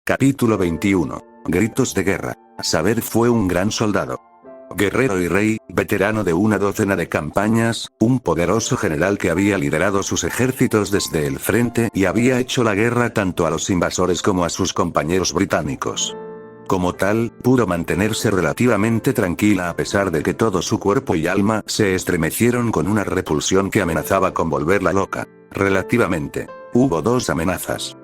Capítulo 21. Gritos de guerra. Saber fue un gran soldado. Guerrero y rey, veterano de una docena de campañas, un poderoso general que había liderado sus ejércitos desde el frente y había hecho la guerra tanto a los invasores como a sus compañeros británicos. Como tal, pudo mantenerse relativamente tranquila a pesar de que todo su cuerpo y alma se estremecieron con una repulsión que amenazaba con volverla loca. Relativamente. Hubo dos amenazas.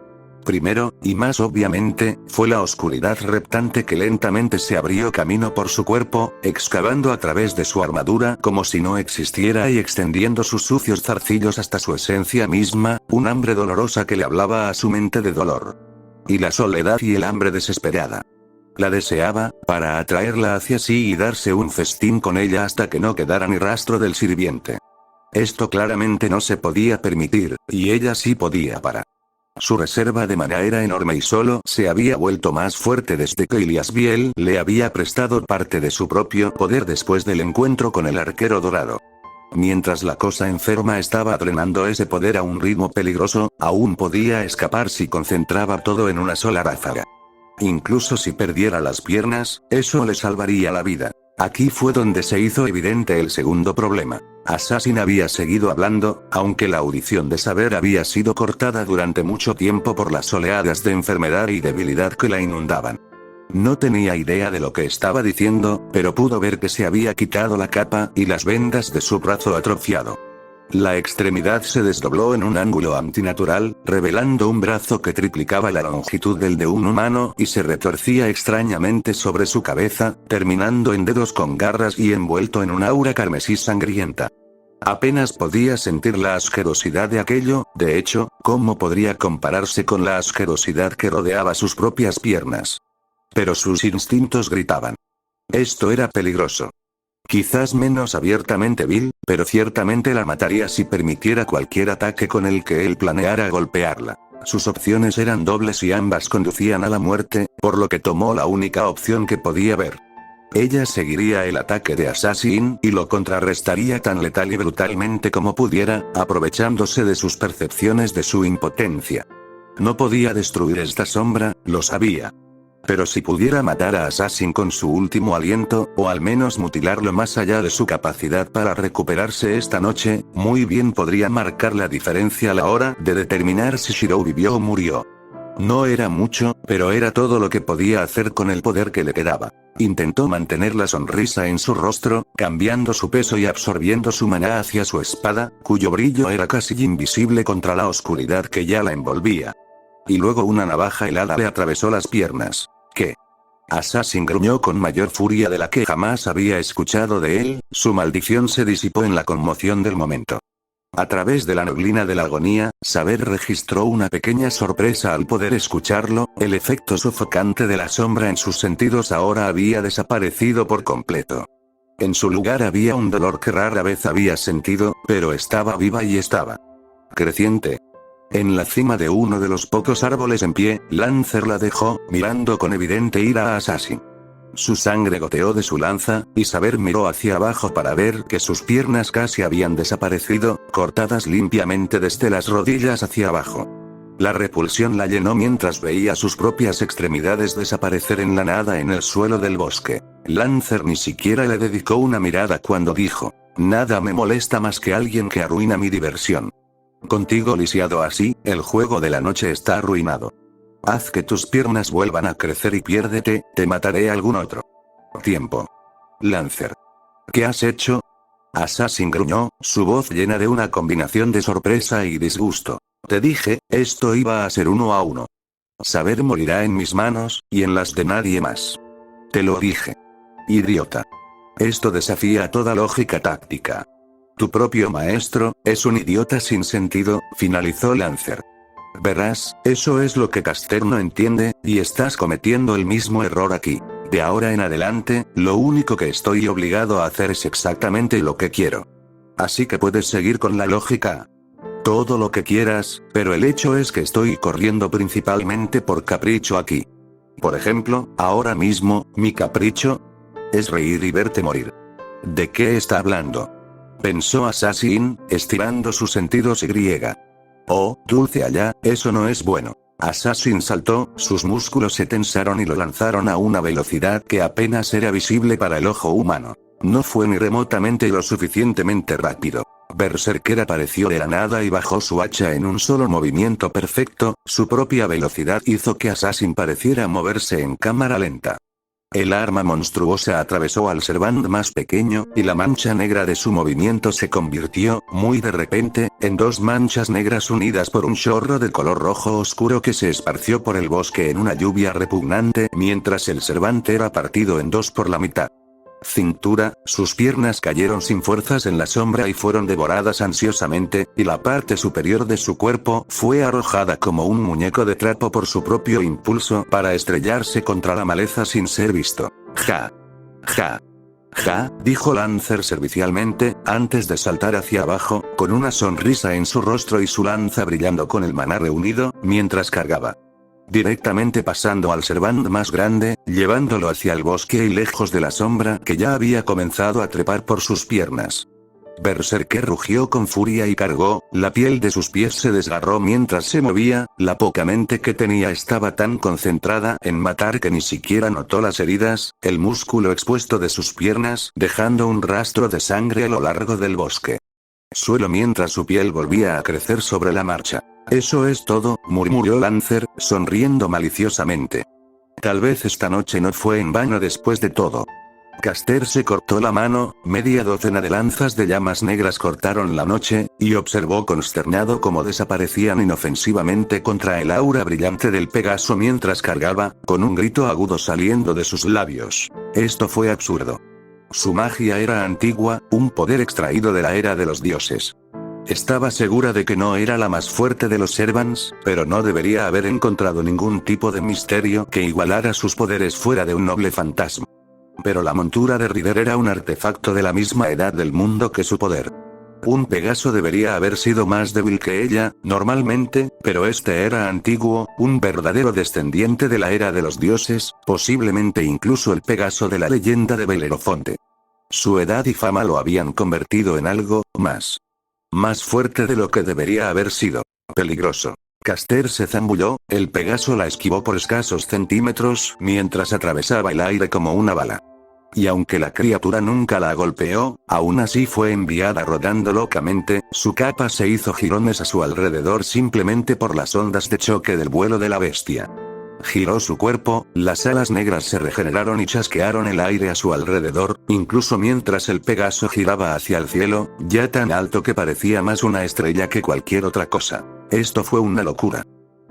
Primero, y más obviamente, fue la oscuridad reptante que lentamente se abrió camino por su cuerpo, excavando a través de su armadura como si no existiera y extendiendo sus sucios zarcillos hasta su esencia misma, un hambre dolorosa que le hablaba a su mente de dolor. Y la soledad y el hambre desesperada. La deseaba, para atraerla hacia sí y darse un festín con ella hasta que no quedara ni rastro del sirviente. Esto claramente no se podía permitir, y ella sí podía para. Su reserva de mana era enorme y solo se había vuelto más fuerte desde que Iliasbiel le había prestado parte de su propio poder después del encuentro con el arquero dorado. Mientras la cosa enferma estaba drenando ese poder a un ritmo peligroso, aún podía escapar si concentraba todo en una sola ráfaga. Incluso si perdiera las piernas, eso le salvaría la vida. Aquí fue donde se hizo evidente el segundo problema. Assassin había seguido hablando, aunque la audición de Saber había sido cortada durante mucho tiempo por las oleadas de enfermedad y debilidad que la inundaban. No tenía idea de lo que estaba diciendo, pero pudo ver que se había quitado la capa y las vendas de su brazo atrofiado. La extremidad se desdobló en un ángulo antinatural, revelando un brazo que triplicaba la longitud del de un humano y se retorcía extrañamente sobre su cabeza, terminando en dedos con garras y envuelto en un aura carmesí sangrienta. Apenas podía sentir la asquerosidad de aquello, de hecho, ¿cómo podría compararse con la asquerosidad que rodeaba sus propias piernas? Pero sus instintos gritaban. Esto era peligroso. Quizás menos abiertamente vil, pero ciertamente la mataría si permitiera cualquier ataque con el que él planeara golpearla. Sus opciones eran dobles y ambas conducían a la muerte, por lo que tomó la única opción que podía ver. Ella seguiría el ataque de Assassin y lo contrarrestaría tan letal y brutalmente como pudiera, aprovechándose de sus percepciones de su impotencia. No podía destruir esta sombra, lo sabía. Pero si pudiera matar a Assassin con su último aliento, o al menos mutilarlo más allá de su capacidad para recuperarse esta noche, muy bien podría marcar la diferencia a la hora de determinar si Shiro vivió o murió. No era mucho, pero era todo lo que podía hacer con el poder que le quedaba. Intentó mantener la sonrisa en su rostro, cambiando su peso y absorbiendo su maná hacia su espada, cuyo brillo era casi invisible contra la oscuridad que ya la envolvía. Y luego una navaja helada le atravesó las piernas. ¿Qué? Assassin gruñó con mayor furia de la que jamás había escuchado de él, su maldición se disipó en la conmoción del momento. A través de la neblina de la agonía, Saber registró una pequeña sorpresa al poder escucharlo, el efecto sofocante de la sombra en sus sentidos ahora había desaparecido por completo. En su lugar había un dolor que rara vez había sentido, pero estaba viva y estaba creciente. En la cima de uno de los pocos árboles en pie, Lancer la dejó, mirando con evidente ira a Assassin. Su sangre goteó de su lanza, y Saber miró hacia abajo para ver que sus piernas casi habían desaparecido, cortadas limpiamente desde las rodillas hacia abajo. La repulsión la llenó mientras veía sus propias extremidades desaparecer en la nada en el suelo del bosque. Lancer ni siquiera le dedicó una mirada cuando dijo: "Nada me molesta más que alguien que arruina mi diversión. Contigo lisiado así, el juego de la noche está arruinado. Haz que tus piernas vuelvan a crecer y piérdete, te mataré algún otro tiempo". Lancer. ¿Qué has hecho? Assassin gruñó, su voz llena de una combinación de sorpresa y disgusto. Te dije, esto iba a ser 1 a 1. Saber morirá en mis manos, y en las de nadie más. Te lo dije. Idiota. Esto desafía toda lógica táctica. Tu propio maestro, es un idiota sin sentido, finalizó Lancer. Verás, eso es lo que Caster no entiende, y estás cometiendo el mismo error aquí. De ahora en adelante, lo único que estoy obligado a hacer es exactamente lo que quiero. Así que puedes seguir con la lógica. Todo lo que quieras, pero el hecho es que estoy corriendo principalmente por capricho aquí. Por ejemplo, ahora mismo, mi capricho es reír y verte morir. ¿De qué está hablando?, pensó Assassin, estirando sus sentidos y griega. Oh, dulce allá, eso no es bueno. Assassin saltó, sus músculos se tensaron y lo lanzaron a una velocidad que apenas era visible para el ojo humano. No fue ni remotamente lo suficientemente rápido. Berserker apareció de la nada y bajó su hacha en un solo movimiento perfecto, su propia velocidad hizo que Assassin pareciera moverse en cámara lenta. El arma monstruosa atravesó al Servant más pequeño, y la mancha negra de su movimiento se convirtió, muy de repente, en dos manchas negras unidas por un chorro de color rojo oscuro que se esparció por el bosque en una lluvia repugnante, mientras el Servant era partido en dos por la mitad. Cintura, sus piernas cayeron sin fuerzas en la sombra y fueron devoradas ansiosamente, y la parte superior de su cuerpo fue arrojada como un muñeco de trapo por su propio impulso para estrellarse contra la maleza sin ser visto. Ja. Ja. Ja, dijo Lancer servicialmente, antes de saltar hacia abajo, con una sonrisa en su rostro y su lanza brillando con el maná reunido, mientras cargaba. Directamente pasando al Servant más grande, llevándolo hacia el bosque y lejos de la sombra que ya había comenzado a trepar por sus piernas. Berserker rugió con furia y cargó, la piel de sus pies se desgarró mientras se movía, la poca mente que tenía estaba tan concentrada en matar que ni siquiera notó las heridas, el músculo expuesto de sus piernas, dejando un rastro de sangre a lo largo del bosque. Suelo mientras su piel volvía a crecer sobre la marcha. Eso es todo, murmuró Lancer, sonriendo maliciosamente. Tal vez esta noche no fue en vano después de todo. Caster se cortó la mano, media docena de lanzas de llamas negras cortaron la noche, y observó consternado cómo desaparecían inofensivamente contra el aura brillante del Pegaso mientras cargaba, con un grito agudo saliendo de sus labios. Esto fue absurdo. Su magia era antigua, un poder extraído de la era de los dioses. Estaba segura de que no era la más fuerte de los Servants, pero no debería haber encontrado ningún tipo de misterio que igualara sus poderes fuera de un noble fantasma. Pero la montura de Ryder era un artefacto de la misma edad del mundo que su poder. Un Pegaso debería haber sido más débil que ella, normalmente, pero este era antiguo, un verdadero descendiente de la era de los dioses, posiblemente incluso el Pegaso de la leyenda de Belerofonte. Su edad y fama lo habían convertido en algo más fuerte de lo que debería haber sido. Peligroso. Caster se zambulló, el Pegaso la esquivó por escasos centímetros mientras atravesaba el aire como una bala. Y aunque la criatura nunca la golpeó, aún así fue enviada rodando locamente, su capa se hizo jirones a su alrededor simplemente por las ondas de choque del vuelo de la bestia. Giró su cuerpo, las alas negras se regeneraron y chasquearon el aire a su alrededor, incluso mientras el Pegaso giraba hacia el cielo, ya tan alto que parecía más una estrella que cualquier otra cosa. Esto fue una locura.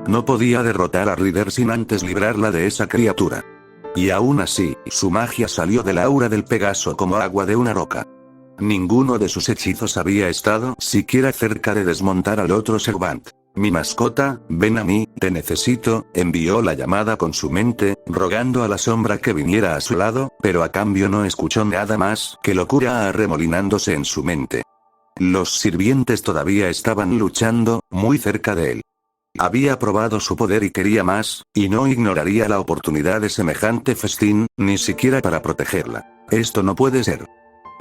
No podía derrotar a Ryder sin antes librarla de esa criatura. Y aún así, su magia salió del aura del Pegaso como agua de una roca. Ninguno de sus hechizos había estado siquiera cerca de desmontar al otro Servant. Mi mascota, ven a mí, te necesito, envió la llamada con su mente, rogando a la sombra que viniera a su lado, pero a cambio no escuchó nada más que locura arremolinándose en su mente. Los sirvientes todavía estaban luchando, muy cerca de él. Había probado su poder y quería más, y no ignoraría la oportunidad de semejante festín, ni siquiera para protegerla. Esto no puede ser.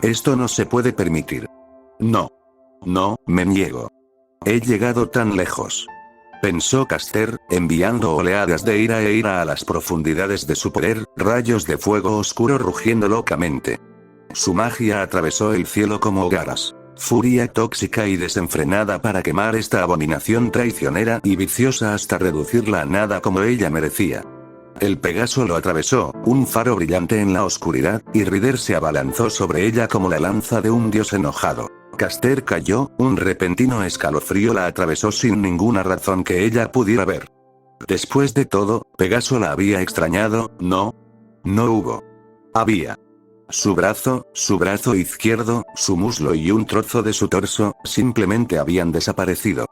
Esto no se puede permitir. No. No, me niego. He llegado tan lejos. Pensó Caster, enviando oleadas de ira e ira a las profundidades de su poder, rayos de fuego oscuro rugiendo locamente. Su magia atravesó el cielo como hogueras. Furia tóxica y desenfrenada para quemar esta abominación traicionera y viciosa hasta reducirla a nada como ella merecía. El Pegaso lo atravesó, un faro brillante en la oscuridad, y Ryder se abalanzó sobre ella como la lanza de un dios enojado. Caster cayó, un repentino escalofrío la atravesó sin ninguna razón que ella pudiera ver. Después de todo, Pegaso la había extrañado, ¿no? No hubo. Había. Su brazo izquierdo, su muslo y un trozo de su torso, simplemente habían desaparecido.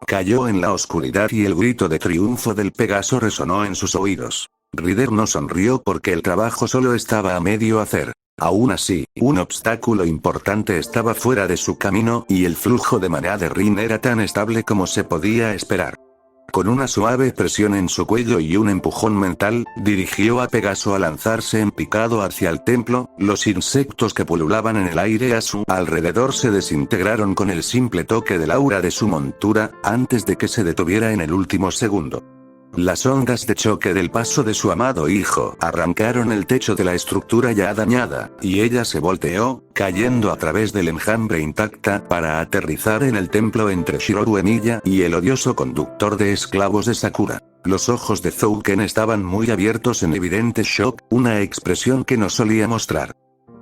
Cayó en la oscuridad y el grito de triunfo del Pegaso resonó en sus oídos. Ryder no sonrió porque el trabajo solo estaba a medio hacer. Aún así, un obstáculo importante estaba fuera de su camino y el flujo de maná de Rin era tan estable como se podía esperar. Con una suave presión en su cuello y un empujón mental, dirigió a Pegaso a lanzarse en picado hacia el templo, los insectos que pululaban en el aire a su alrededor se desintegraron con el simple toque del aura de su montura, antes de que se detuviera en el último segundo. Las ondas de choque del paso de su amado hijo arrancaron el techo de la estructura ya dañada, y ella se volteó, cayendo a través del enjambre intacta para aterrizar en el templo entre Shirou Emiya y el odioso conductor de esclavos de Sakura. Los ojos de Zouken estaban muy abiertos en evidente shock, una expresión que no solía mostrar.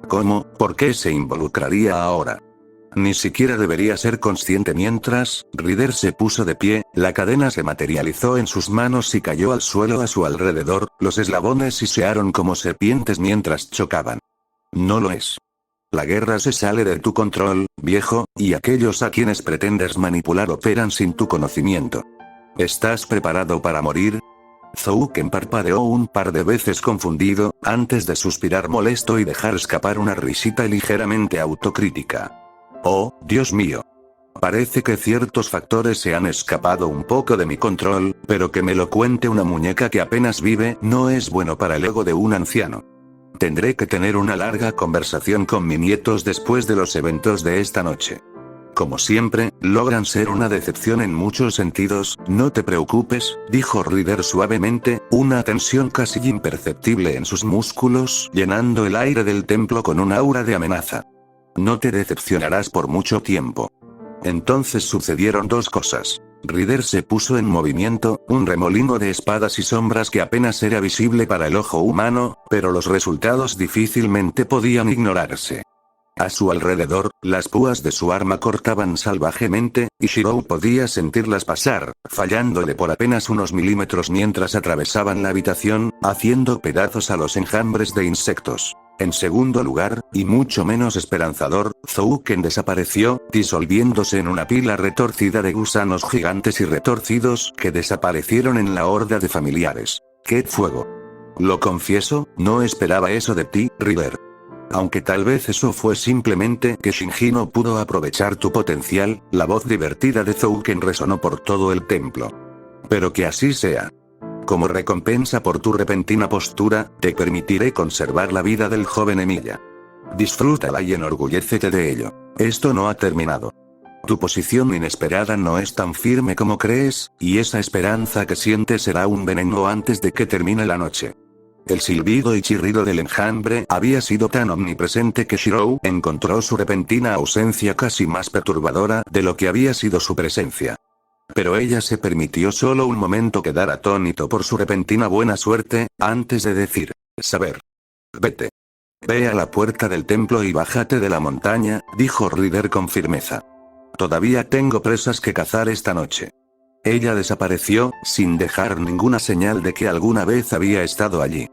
¿Cómo? ¿Por qué se involucraría ahora? Ni siquiera debería ser consciente mientras, Rider se puso de pie, la cadena se materializó en sus manos y cayó al suelo a su alrededor, los eslabones sisearon como serpientes mientras chocaban. No lo es. La guerra se sale de tu control, viejo, y aquellos a quienes pretendes manipular operan sin tu conocimiento. ¿Estás preparado para morir? Zouken parpadeó un par de veces confundido, antes de suspirar molesto y dejar escapar una risita ligeramente autocrítica. Oh, Dios mío. Parece que ciertos factores se han escapado un poco de mi control, pero que me lo cuente una muñeca que apenas vive no es bueno para el ego de un anciano. Tendré que tener una larga conversación con mis nietos después de los eventos de esta noche. Como siempre, logran ser una decepción en muchos sentidos, no te preocupes, dijo Rider suavemente, una tensión casi imperceptible en sus músculos, llenando el aire del templo con un aura de amenaza. No te decepcionarás por mucho tiempo. Entonces sucedieron dos cosas. Rider se puso en movimiento, un remolino de espadas y sombras que apenas era visible para el ojo humano, pero los resultados difícilmente podían ignorarse. A su alrededor, las púas de su arma cortaban salvajemente, y Shirou podía sentirlas pasar, fallándole por apenas unos milímetros mientras atravesaban la habitación, haciendo pedazos a los enjambres de insectos. En segundo lugar, y mucho menos esperanzador, Zouken desapareció, disolviéndose en una pila retorcida de gusanos gigantes y retorcidos que desaparecieron en la horda de familiares. ¡Qué fuego! Lo confieso, no esperaba eso de ti, Rider. Aunque tal vez eso fue simplemente que Shinji no pudo aprovechar tu potencial, la voz divertida de Zouken resonó por todo el templo. Pero que así sea. Como recompensa por tu repentina postura, te permitiré conservar la vida del joven Emiya. Disfrútala y enorgullécete de ello. Esto no ha terminado. Tu posición inesperada no es tan firme como crees, y esa esperanza que sientes será un veneno antes de que termine la noche. El silbido y chirrido del enjambre había sido tan omnipresente que Shirou encontró su repentina ausencia casi más perturbadora de lo que había sido su presencia. Pero ella se permitió solo un momento quedar atónito por su repentina buena suerte, antes de decir, saber. Vete. Ve a la puerta del templo y bájate de la montaña, dijo Rider con firmeza. Todavía tengo presas que cazar esta noche. Ella desapareció, sin dejar ninguna señal de que alguna vez había estado allí.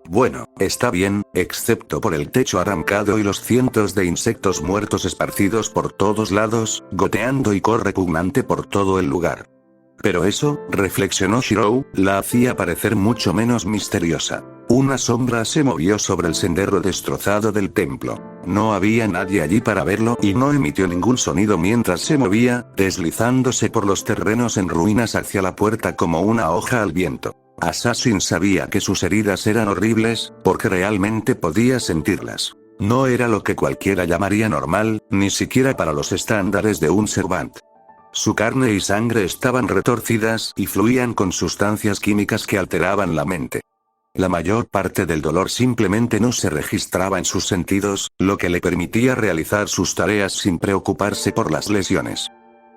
Bueno, está bien, excepto por el techo arrancado y los cientos de insectos muertos esparcidos por todos lados, goteando y repugnante por todo el lugar. Pero eso, reflexionó Shirou, la hacía parecer mucho menos misteriosa. Una sombra se movió sobre el sendero destrozado del templo. No había nadie allí para verlo y no emitió ningún sonido mientras se movía, deslizándose por los terrenos en ruinas hacia la puerta como una hoja al viento. Assassin sabía que sus heridas eran horribles, porque realmente podía sentirlas. No era lo que cualquiera llamaría normal, ni siquiera para los estándares de un Servant. Su carne y sangre estaban retorcidas y fluían con sustancias químicas que alteraban la mente. La mayor parte del dolor simplemente no se registraba en sus sentidos, lo que le permitía realizar sus tareas sin preocuparse por las lesiones.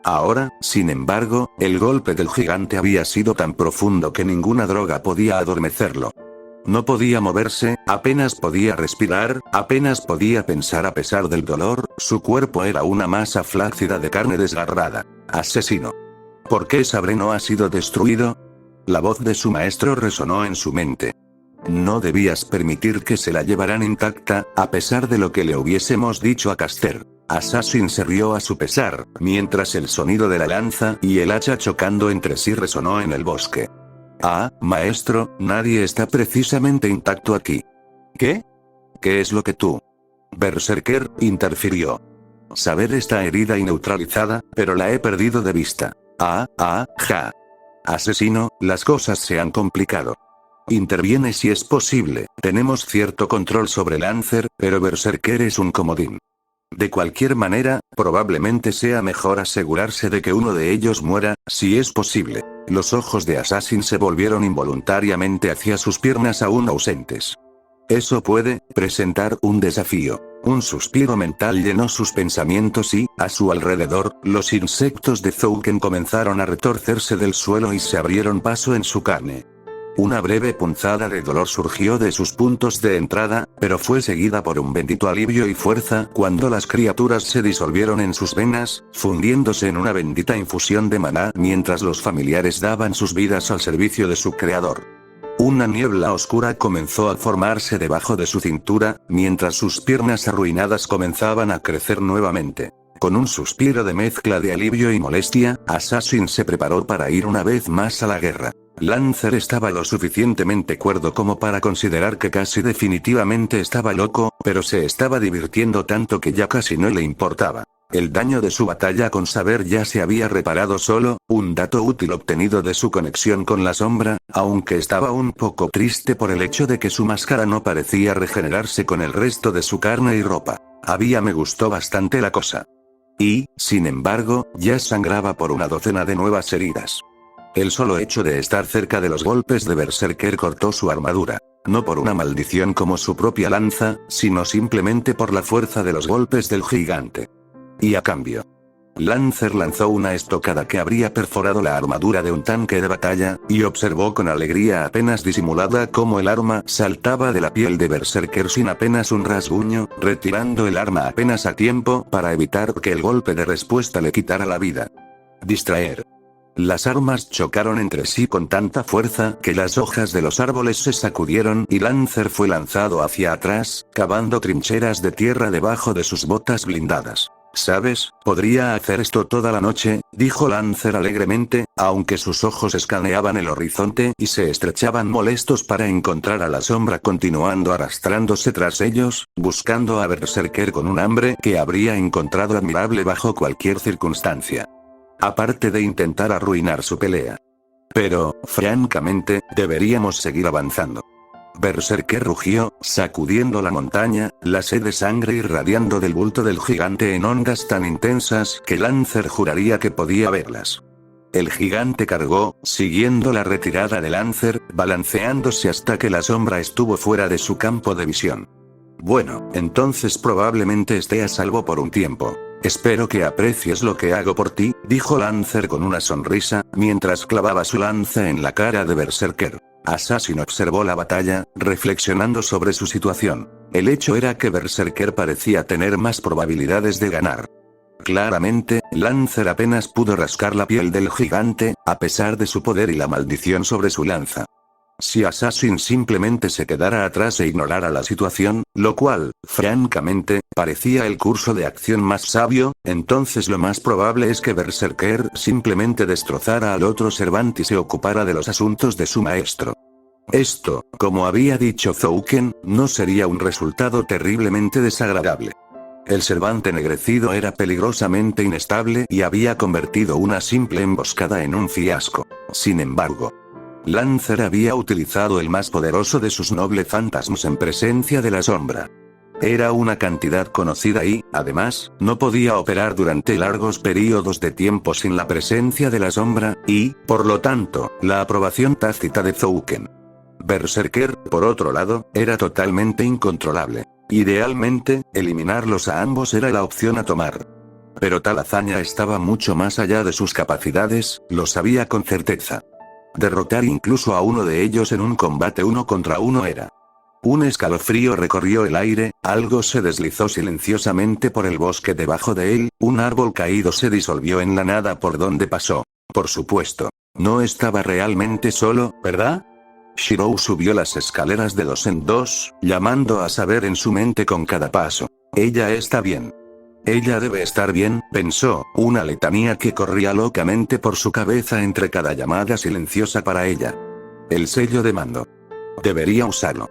Ahora, sin embargo, el golpe del gigante había sido tan profundo que ninguna droga podía adormecerlo. No podía moverse, apenas podía respirar, apenas podía pensar a pesar del dolor, su cuerpo era una masa flácida de carne desgarrada. Asesino. ¿Por qué Sabre no ha sido destruido? La voz de su maestro resonó en su mente. No debías permitir que se la llevaran intacta, a pesar de lo que le hubiésemos dicho a Caster. Assassin se rió a su pesar, mientras el sonido de la lanza y el hacha chocando entre sí resonó en el bosque. Ah, maestro, nadie está precisamente intacto aquí. ¿Qué? ¿Qué es lo que tú? Berserker interfirió. Saber está herida y neutralizada, pero la he perdido de vista. Ja. Asesino, las cosas se han complicado. Interviene si es posible, tenemos cierto control sobre Lancer, pero Berserker es un comodín. De cualquier manera, probablemente sea mejor asegurarse de que uno de ellos muera, si es posible. Los ojos de Assassin se volvieron involuntariamente hacia sus piernas aún ausentes. Eso puede presentar un desafío. Un suspiro mental llenó sus pensamientos y, a su alrededor, los insectos de Zouken comenzaron a retorcerse del suelo y se abrieron paso en su carne. Una breve punzada de dolor surgió de sus puntos de entrada, pero fue seguida por un bendito alivio y fuerza cuando las criaturas se disolvieron en sus venas, fundiéndose en una bendita infusión de maná mientras los familiares daban sus vidas al servicio de su creador. Una niebla oscura comenzó a formarse debajo de su cintura, mientras sus piernas arruinadas comenzaban a crecer nuevamente. Con un suspiro de mezcla de alivio y molestia, Assassin se preparó para ir una vez más a la guerra. Lancer estaba lo suficientemente cuerdo como para considerar que casi definitivamente estaba loco, pero se estaba divirtiendo tanto que ya casi no le importaba. El daño de su batalla con Saber ya se había reparado solo, un dato útil obtenido de su conexión con la sombra, aunque estaba un poco triste por el hecho de que su máscara no parecía regenerarse con el resto de su carne y ropa. Me gustó bastante la cosa. Y, sin embargo, ya sangraba por una docena de nuevas heridas. El solo hecho de estar cerca de los golpes de Berserker cortó su armadura. No por una maldición como su propia lanza, sino simplemente por la fuerza de los golpes del gigante. Y a cambio, Lancer lanzó una estocada que habría perforado la armadura de un tanque de batalla, y observó con alegría apenas disimulada cómo el arma saltaba de la piel de Berserker sin apenas un rasguño, retirando el arma apenas a tiempo para evitar que el golpe de respuesta le quitara la vida. Distraer. Las armas chocaron entre sí con tanta fuerza que las hojas de los árboles se sacudieron y Lancer fue lanzado hacia atrás, cavando trincheras de tierra debajo de sus botas blindadas. ¿Sabes? Podría hacer esto toda la noche, dijo Lancer alegremente, aunque sus ojos escaneaban el horizonte y se estrechaban molestos para encontrar a la sombra continuando arrastrándose tras ellos, buscando a Berserker con un hambre que habría encontrado admirable bajo cualquier circunstancia. Aparte de intentar arruinar su pelea. Pero, francamente, deberíamos seguir avanzando. Berserker rugió, sacudiendo la montaña, la sed de sangre irradiando del bulto del gigante en ondas tan intensas que Lancer juraría que podía verlas. El gigante cargó, siguiendo la retirada de Lancer, balanceándose hasta que la sombra estuvo fuera de su campo de visión. Bueno, entonces probablemente esté a salvo por un tiempo. Espero que aprecies lo que hago por ti, dijo Lancer con una sonrisa, mientras clavaba su lanza en la cara de Berserker. Assassin observó la batalla, reflexionando sobre su situación. El hecho era que Berserker parecía tener más probabilidades de ganar. Claramente, Lancer apenas pudo rascar la piel del gigante, a pesar de su poder y la maldición sobre su lanza. Si Assassin simplemente se quedara atrás e ignorara la situación, lo cual, francamente, parecía el curso de acción más sabio, entonces lo más probable es que Berserker simplemente destrozara al otro Servant y se ocupara de los asuntos de su maestro. Esto, como había dicho Zouken, no sería un resultado terriblemente desagradable. El Servant ennegrecido era peligrosamente inestable y había convertido una simple emboscada en un fiasco. Sin embargo, Lancer había utilizado el más poderoso de sus noble fantasmas en presencia de la sombra. Era una cantidad conocida y, además, no podía operar durante largos periodos de tiempo sin la presencia de la sombra, y, por lo tanto, la aprobación tácita de Zouken. Berserker, por otro lado, era totalmente incontrolable. Idealmente, eliminarlos a ambos era la opción a tomar. Pero tal hazaña estaba mucho más allá de sus capacidades, lo sabía con certeza. Derrotar incluso a uno de ellos en un combate 1 contra 1 era. Un escalofrío recorrió el aire, algo se deslizó silenciosamente por el bosque debajo de él, un árbol caído se disolvió en la nada por donde pasó. Por supuesto. No estaba realmente solo, ¿verdad? Shirou subió las escaleras de 2 en 2, llamando a Saber en su mente con cada paso. Ella está bien. Ella debe estar bien, pensó, una letanía que corría locamente por su cabeza entre cada llamada silenciosa para ella. El sello de mando. Debería usarlo.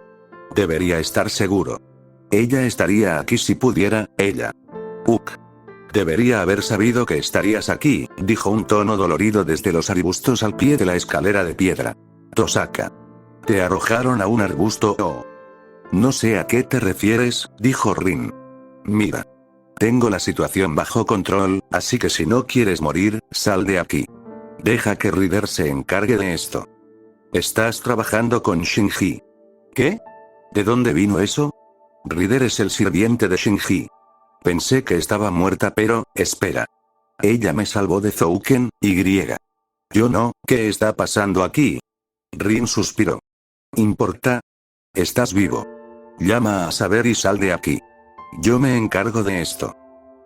Debería estar seguro. Ella estaría aquí si pudiera, ella. Debería haber sabido que estarías aquí, dijo un tono dolorido desde los arbustos al pie de la escalera de piedra. Tosaka. ¿Te arrojaron a un arbusto o...? No sé a qué te refieres, dijo Rin. Mira. Tengo la situación bajo control, así que si no quieres morir, sal de aquí. Deja que Rider se encargue de esto. Estás trabajando con Shinji. ¿Qué? ¿De dónde vino eso? Rider es el sirviente de Shinji. Pensé que estaba muerta, pero, espera. Ella me salvó de Zouken, y. Yo no, ¿qué está pasando aquí? Rin suspiró. ¿Importa? Estás vivo. Llama a Saber y sal de aquí. Yo me encargo de esto.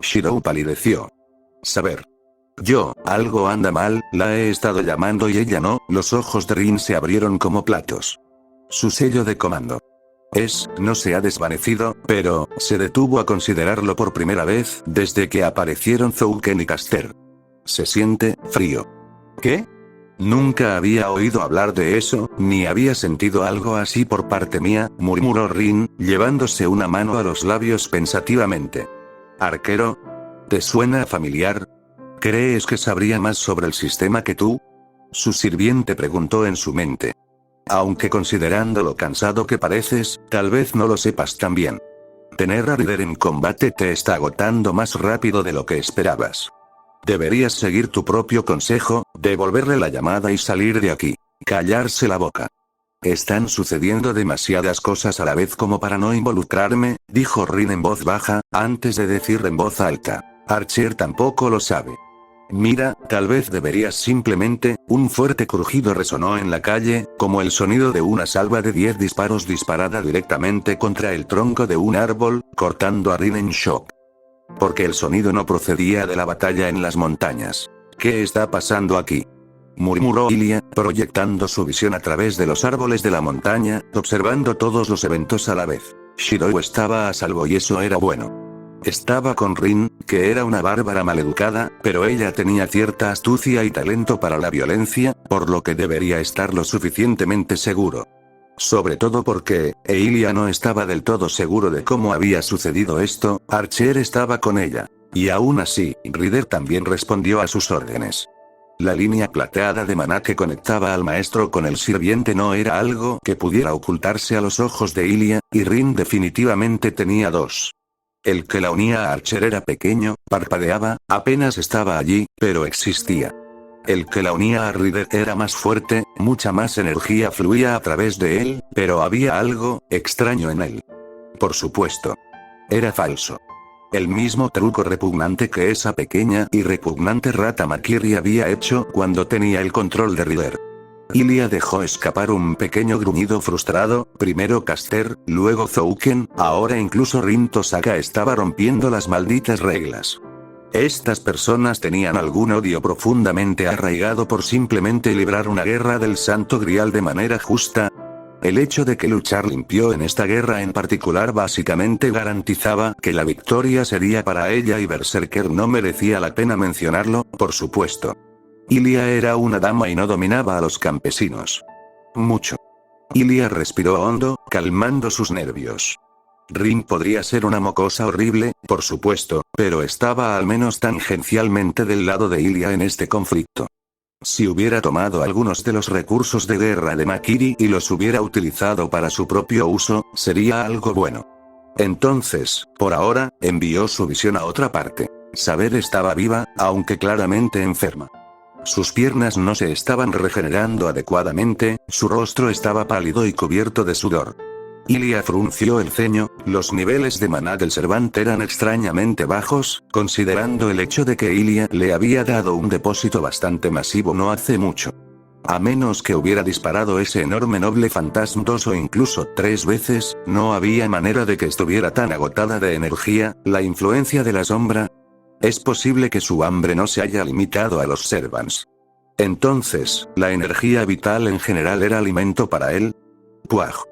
Shirou palideció. Saber. Yo, algo anda mal, la he estado llamando y ella no. Los ojos de Rin se abrieron como platos. Su sello de comando. No se ha desvanecido, pero, se detuvo a considerarlo por primera vez, desde que aparecieron Zouken y Caster. Se siente, frío. ¿Qué? Nunca había oído hablar de eso, ni había sentido algo así por parte mía, murmuró Rin, llevándose una mano a los labios pensativamente. ¿Arquero? ¿Te suena familiar? ¿Crees que sabría más sobre el sistema que tú? Su sirviente preguntó en su mente. Aunque considerando lo cansado que pareces, tal vez no lo sepas tan bien. Tener a Rider en combate te está agotando más rápido de lo que esperabas. Deberías seguir tu propio consejo, devolverle la llamada y salir de aquí. Callarse la boca. Están sucediendo demasiadas cosas a la vez como para no involucrarme, dijo Rin en voz baja, antes de decir en voz alta. Archer tampoco lo sabe. Mira, tal vez deberías simplemente. Un fuerte crujido resonó en la calle, como el sonido de una salva de 10 disparos disparada directamente contra el tronco de un árbol, cortando a Rin en shock. Porque el sonido no procedía de la batalla en las montañas. ¿Qué está pasando aquí? Murmuró Ilia, proyectando su visión a través de los árboles de la montaña, observando todos los eventos a la vez. Shirou estaba a salvo y eso era bueno. Estaba con Rin, que era una bárbara maleducada, pero ella tenía cierta astucia y talento para la violencia, por lo que debería estar lo suficientemente seguro. Sobre todo porque, Ilia no estaba del todo seguro de cómo había sucedido esto. Archer estaba con ella. Y aún así, Rider también respondió a sus órdenes. La línea plateada de maná que conectaba al maestro con el sirviente no era algo que pudiera ocultarse a los ojos de Ilia, y Rin definitivamente tenía dos. El que la unía a Archer era pequeño, parpadeaba, apenas estaba allí, pero existía. El que la unía a Rider era más fuerte, mucha más energía fluía a través de él, pero había algo extraño en él. Por supuesto. Era falso. El mismo truco repugnante que esa pequeña y repugnante rata Makiri había hecho cuando tenía el control de Rider. Ilia dejó escapar un pequeño gruñido frustrado, primero Caster, luego Zouken, ahora incluso Rin Tosaka estaba rompiendo las malditas reglas. Estas personas tenían algún odio profundamente arraigado por simplemente librar una guerra del Santo Grial de manera justa. El hecho de que luchar limpio en esta guerra en particular básicamente garantizaba que la victoria sería para ella y Berserker no merecía la pena mencionarlo, por supuesto. Ilia era una dama y no dominaba a los campesinos. Mucho. Ilia respiró hondo, calmando sus nervios. Rin podría ser una mocosa horrible, por supuesto, pero estaba al menos tangencialmente del lado de Ilia en este conflicto. Si hubiera tomado algunos de los recursos de guerra de Makiri y los hubiera utilizado para su propio uso, sería algo bueno. Entonces, por ahora, envió su visión a otra parte. Saber estaba viva, aunque claramente enferma. Sus piernas no se estaban regenerando adecuadamente, su rostro estaba pálido y cubierto de sudor. Ilia frunció el ceño, los niveles de maná del Servante eran extrañamente bajos, considerando el hecho de que Ilia le había dado un depósito bastante masivo no hace mucho. A menos que hubiera disparado ese enorme noble fantasma 2 o incluso 3 veces, no había manera de que estuviera tan agotada de energía. La influencia de la sombra. Es posible que su hambre no se haya limitado a los Servants. Entonces, la energía vital en general era alimento para él. ¡Puaj!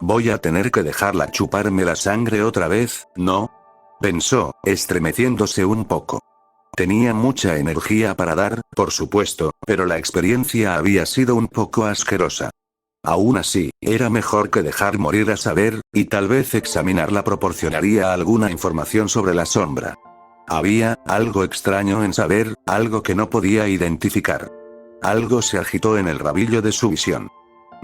Voy a tener que dejarla chuparme la sangre otra vez, ¿no? Pensó, estremeciéndose un poco. Tenía mucha energía para dar, por supuesto, pero la experiencia había sido un poco asquerosa. Aún así, era mejor que dejar morir a Saber, y tal vez examinarla proporcionaría alguna información sobre la sombra. Había algo extraño en Saber, algo que no podía identificar. Algo se agitó en el rabillo de su visión.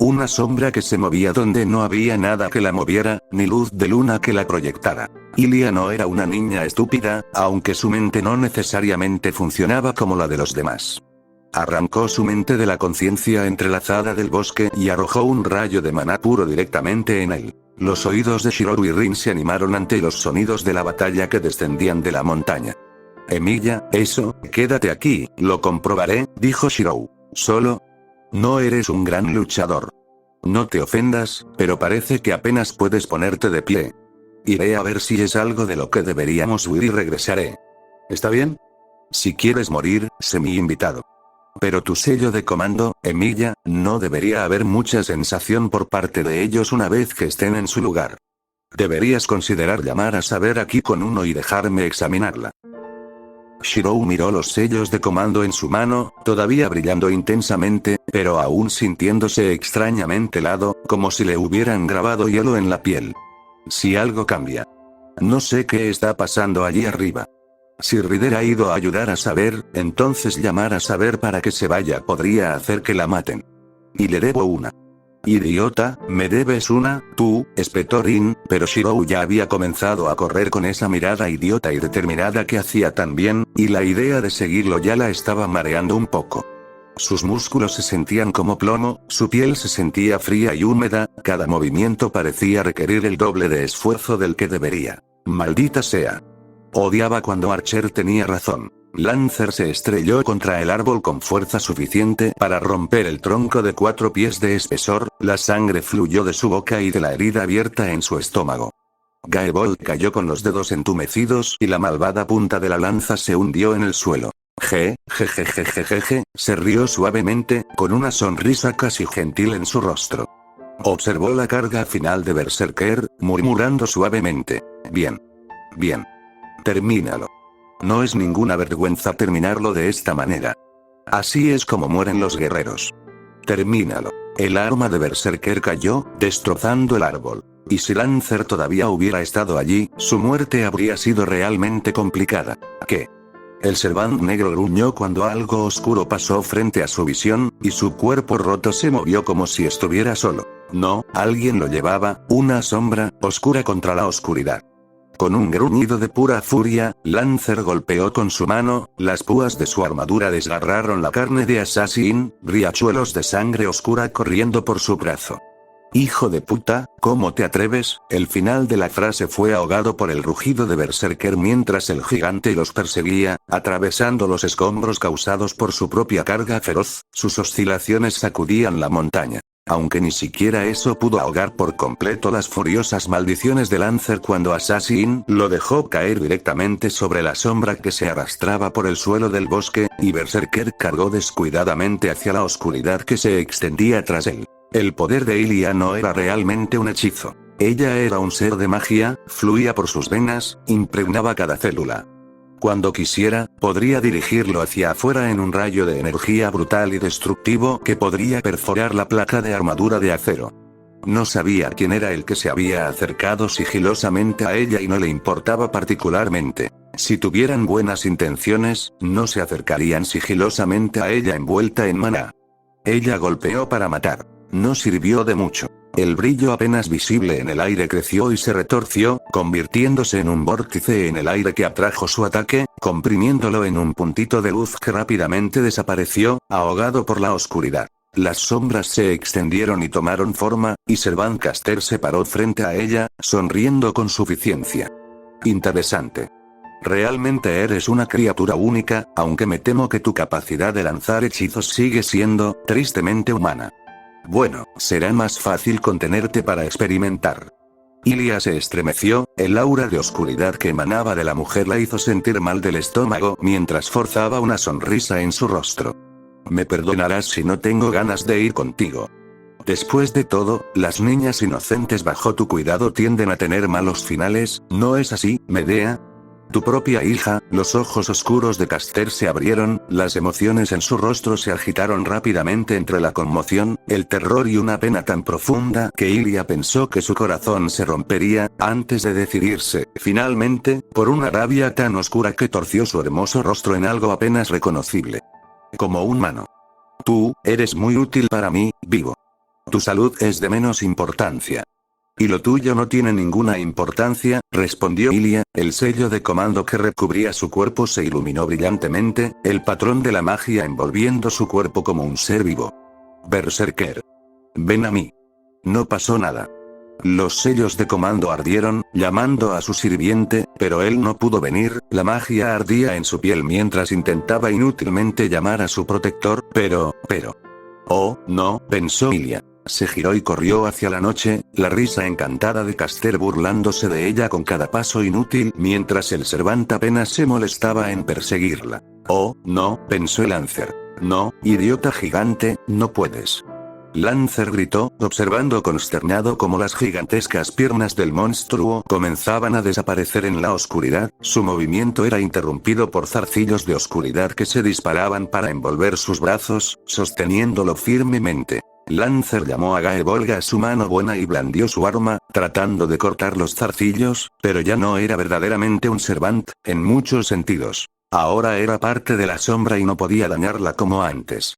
Una sombra que se movía donde no había nada que la moviera, ni luz de luna que la proyectara. Ilia no era una niña estúpida, aunque su mente no necesariamente funcionaba como la de los demás. Arrancó su mente de la conciencia entrelazada del bosque y arrojó un rayo de maná puro directamente en él. Los oídos de Shirou y Rin se animaron ante los sonidos de la batalla que descendían de la montaña. Emilia, quédate aquí, lo comprobaré, dijo Shirou. ¿Solo? No eres un gran luchador. No te ofendas, pero parece que apenas puedes ponerte de pie. Iré a ver si es algo de lo que deberíamos huir y regresaré. ¿Está bien? Si quieres morir, sé mi invitado. Pero tu sello de comando, Emilia, no debería haber mucha sensación por parte de ellos una vez que estén en su lugar. Deberías considerar llamar a saber aquí con uno y dejarme examinarla. Shirou miró los sellos de comando en su mano, todavía brillando intensamente, pero aún sintiéndose extrañamente helado, como si le hubieran grabado hielo en la piel. Si algo cambia. No sé qué está pasando allí arriba. Si Rider ha ido a ayudar a saber, entonces llamar a saber para que se vaya podría hacer que la maten. Y le debo una. Idiota, me debes una, tú, espetó Rin, pero Shirou ya había comenzado a correr con esa mirada idiota y determinada que hacía tan bien, y la idea de seguirlo ya la estaba mareando un poco. Sus músculos se sentían como plomo, su piel se sentía fría y húmeda, cada movimiento parecía requerir el doble de esfuerzo del que debería. Maldita sea. Odiaba cuando Archer tenía razón. Lancer se estrelló contra el árbol con fuerza suficiente para romper el tronco de 4 pies de espesor, la sangre fluyó de su boca y de la herida abierta en su estómago. Gaebold cayó con los dedos entumecidos y la malvada punta de la lanza se hundió en el suelo. Jejejejejeje, se rió suavemente, con una sonrisa casi gentil en su rostro. Observó la carga final de Berserker, murmurando suavemente. Bien. Bien. Termínalo. No es ninguna vergüenza terminarlo de esta manera. Así es como mueren los guerreros. Termínalo. El arma de Berserker cayó, destrozando el árbol. Y si Lancer todavía hubiera estado allí, su muerte habría sido realmente complicada. ¿Qué? El Servant negro gruñó cuando algo oscuro pasó frente a su visión, y su cuerpo roto se movió como si estuviera solo. No, alguien lo llevaba, una sombra, oscura contra la oscuridad. Con un gruñido de pura furia, Lancer golpeó con su mano, las púas de su armadura desgarraron la carne de Assassin, riachuelos de sangre oscura corriendo por su brazo. Hijo de puta, ¿cómo te atreves? El final de la frase fue ahogado por el rugido de Berserker mientras el gigante los perseguía, atravesando los escombros causados por su propia carga feroz, sus oscilaciones sacudían la montaña. Aunque ni siquiera eso pudo ahogar por completo las furiosas maldiciones de Lancer cuando Assassin lo dejó caer directamente sobre la sombra que se arrastraba por el suelo del bosque, y Berserker cargó descuidadamente hacia la oscuridad que se extendía tras él. El poder de Ilia no era realmente un hechizo. Ella era un ser de magia, fluía por sus venas, impregnaba cada célula. Cuando quisiera, podría dirigirlo hacia afuera en un rayo de energía brutal y destructivo que podría perforar la placa de armadura de acero. No sabía quién era el que se había acercado sigilosamente a ella y no le importaba particularmente. Si tuvieran buenas intenciones, no se acercarían sigilosamente a ella envuelta en maná. Ella golpeó para matar. No sirvió de mucho. El brillo apenas visible en el aire creció y se retorció, convirtiéndose en un vórtice en el aire que atrajo su ataque, comprimiéndolo en un puntito de luz que rápidamente desapareció, ahogado por la oscuridad. Las sombras se extendieron y tomaron forma, y Servant Caster se paró frente a ella, sonriendo con suficiencia. Interesante. Realmente eres una criatura única, aunque me temo que tu capacidad de lanzar hechizos sigue siendo, tristemente humana. Bueno, será más fácil contenerte para experimentar. Ilia se estremeció, el aura de oscuridad que emanaba de la mujer la hizo sentir mal del estómago mientras forzaba una sonrisa en su rostro. Me perdonarás si no tengo ganas de ir contigo. Después de todo, las niñas inocentes bajo tu cuidado tienden a tener malos finales, ¿no es así, Medea? Tu propia hija. Los ojos oscuros de Caster se abrieron, las emociones en su rostro se agitaron rápidamente entre la conmoción, el terror y una pena tan profunda que Ilia pensó que su corazón se rompería, antes de decidirse, finalmente, por una rabia tan oscura que torció su hermoso rostro en algo apenas reconocible. Como un humano. Tú, eres muy útil para mí, vivo. Tu salud es de menos importancia. Y lo tuyo no tiene ninguna importancia, respondió Ilia. El sello de comando que recubría su cuerpo se iluminó brillantemente, el patrón de la magia envolviendo su cuerpo como un ser vivo. Berserker. Ven a mí. No pasó nada. Los sellos de comando ardieron, llamando a su sirviente, pero él no pudo venir. La magia ardía en su piel mientras intentaba inútilmente llamar a su protector, pero... Oh, no, pensó Ilia. Se giró y corrió hacia la noche, la risa encantada de Caster burlándose de ella con cada paso inútil, mientras el Servant apenas se molestaba en perseguirla. Oh, no, pensó el Lancer. No, idiota gigante, no puedes. Lancer gritó, observando consternado cómo las gigantescas piernas del monstruo comenzaban a desaparecer en la oscuridad. Su movimiento era interrumpido por zarcillos de oscuridad que se disparaban para envolver sus brazos, sosteniéndolo firmemente. Lancer llamó a Gaebolga a su mano buena y blandió su arma, tratando de cortar los zarcillos, pero ya no era verdaderamente un Servant, en muchos sentidos. Ahora era parte de la sombra y no podía dañarla como antes.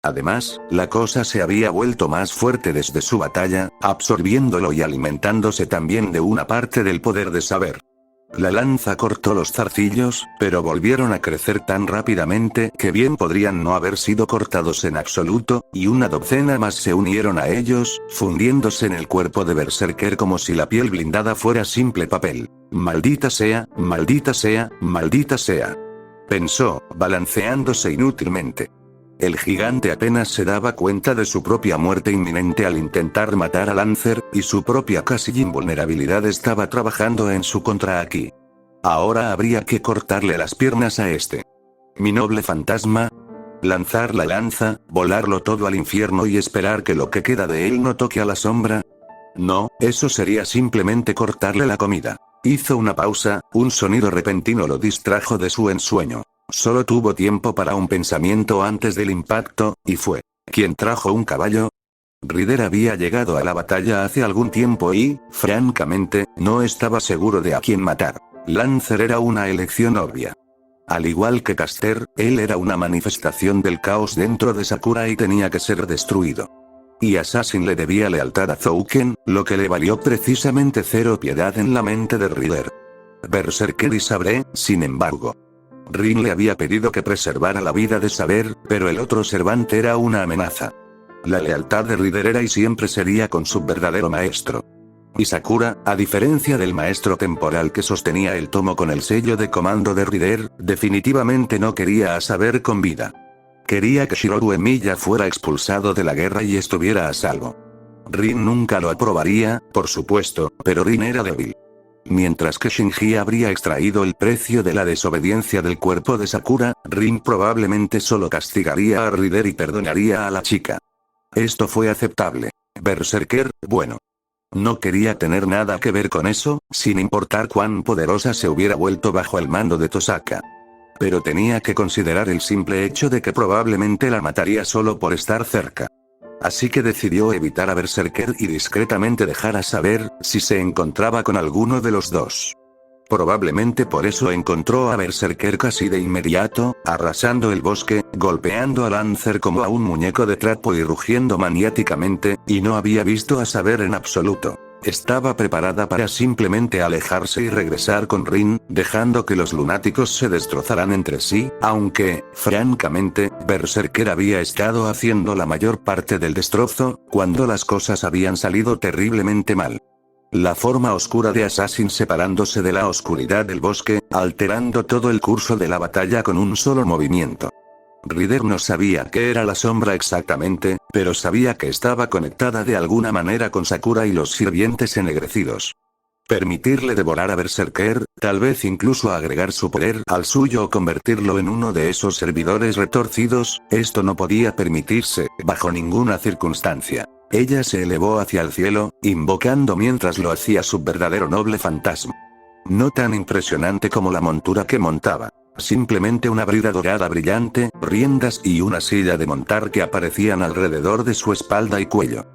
Además, la cosa se había vuelto más fuerte desde su batalla, absorbiéndolo y alimentándose también de una parte del poder de saber. La lanza cortó los zarcillos, pero volvieron a crecer tan rápidamente que bien podrían no haber sido cortados en absoluto, y una docena más se unieron a ellos, fundiéndose en el cuerpo de Berserker como si la piel blindada fuera simple papel. Maldita sea, maldita sea, maldita sea. Pensó, balanceándose inútilmente. El gigante apenas se daba cuenta de su propia muerte inminente al intentar matar a Lancer, y su propia casi invulnerabilidad estaba trabajando en su contra aquí. Ahora habría que cortarle las piernas a este. Mi noble fantasma. Lanzar la lanza, volarlo todo al infierno y esperar que lo que queda de él no toque a la sombra. No, eso sería simplemente cortarle la comida. Hizo una pausa, un sonido repentino lo distrajo de su ensueño. Solo tuvo tiempo para un pensamiento antes del impacto, y fue: ¿quién trajo un caballo? Ryder había llegado a la batalla hace algún tiempo y, francamente, no estaba seguro de a quién matar. Lancer era una elección obvia. Al igual que Caster, él era una manifestación del caos dentro de Sakura y tenía que ser destruido. Y Assassin le debía lealtad a Zouken, lo que le valió precisamente cero piedad en la mente de Ryder. Berserker y Sabre, sin embargo. Rin le había pedido que preservara la vida de Saber, pero el otro Servant era una amenaza. La lealtad de Ryder era y siempre sería con su verdadero maestro. Y Sakura, a diferencia del maestro temporal que sostenía el tomo con el sello de comando de Ryder, definitivamente no quería a Saber con vida. Quería que Shirou Emiya fuera expulsado de la guerra y estuviera a salvo. Rin nunca lo aprobaría, por supuesto, pero Rin era débil. Mientras que Shinji habría extraído el precio de la desobediencia del cuerpo de Sakura, Rin probablemente solo castigaría a Ryder y perdonaría a la chica. Esto fue aceptable. Berserker, bueno. No quería tener nada que ver con eso, sin importar cuán poderosa se hubiera vuelto bajo el mando de Tosaka. Pero tenía que considerar el simple hecho de que probablemente la mataría solo por estar cerca. Así que decidió evitar a Berserker y discretamente dejar a Saber si se encontraba con alguno de los dos. Probablemente por eso encontró a Berserker casi de inmediato, arrasando el bosque, golpeando a Lancer como a un muñeco de trapo y rugiendo maniáticamente, y no había visto a Saber en absoluto. Estaba preparada para simplemente alejarse y regresar con Rin, dejando que los lunáticos se destrozaran entre sí, aunque, francamente, Berserker había estado haciendo la mayor parte del destrozo, cuando las cosas habían salido terriblemente mal. La forma oscura de Assassin separándose de la oscuridad del bosque, alterando todo el curso de la batalla con un solo movimiento. Ryder no sabía qué era la sombra exactamente, pero sabía que estaba conectada de alguna manera con Sakura y los sirvientes ennegrecidos. Permitirle devorar a Berserker, tal vez incluso agregar su poder al suyo o convertirlo en uno de esos servidores retorcidos, esto no podía permitirse, bajo ninguna circunstancia. Ella se elevó hacia el cielo, invocando mientras lo hacía su verdadero noble fantasma. No tan impresionante como la montura que montaba. Simplemente una brida dorada brillante, riendas y una silla de montar que aparecían alrededor de su espalda y cuello.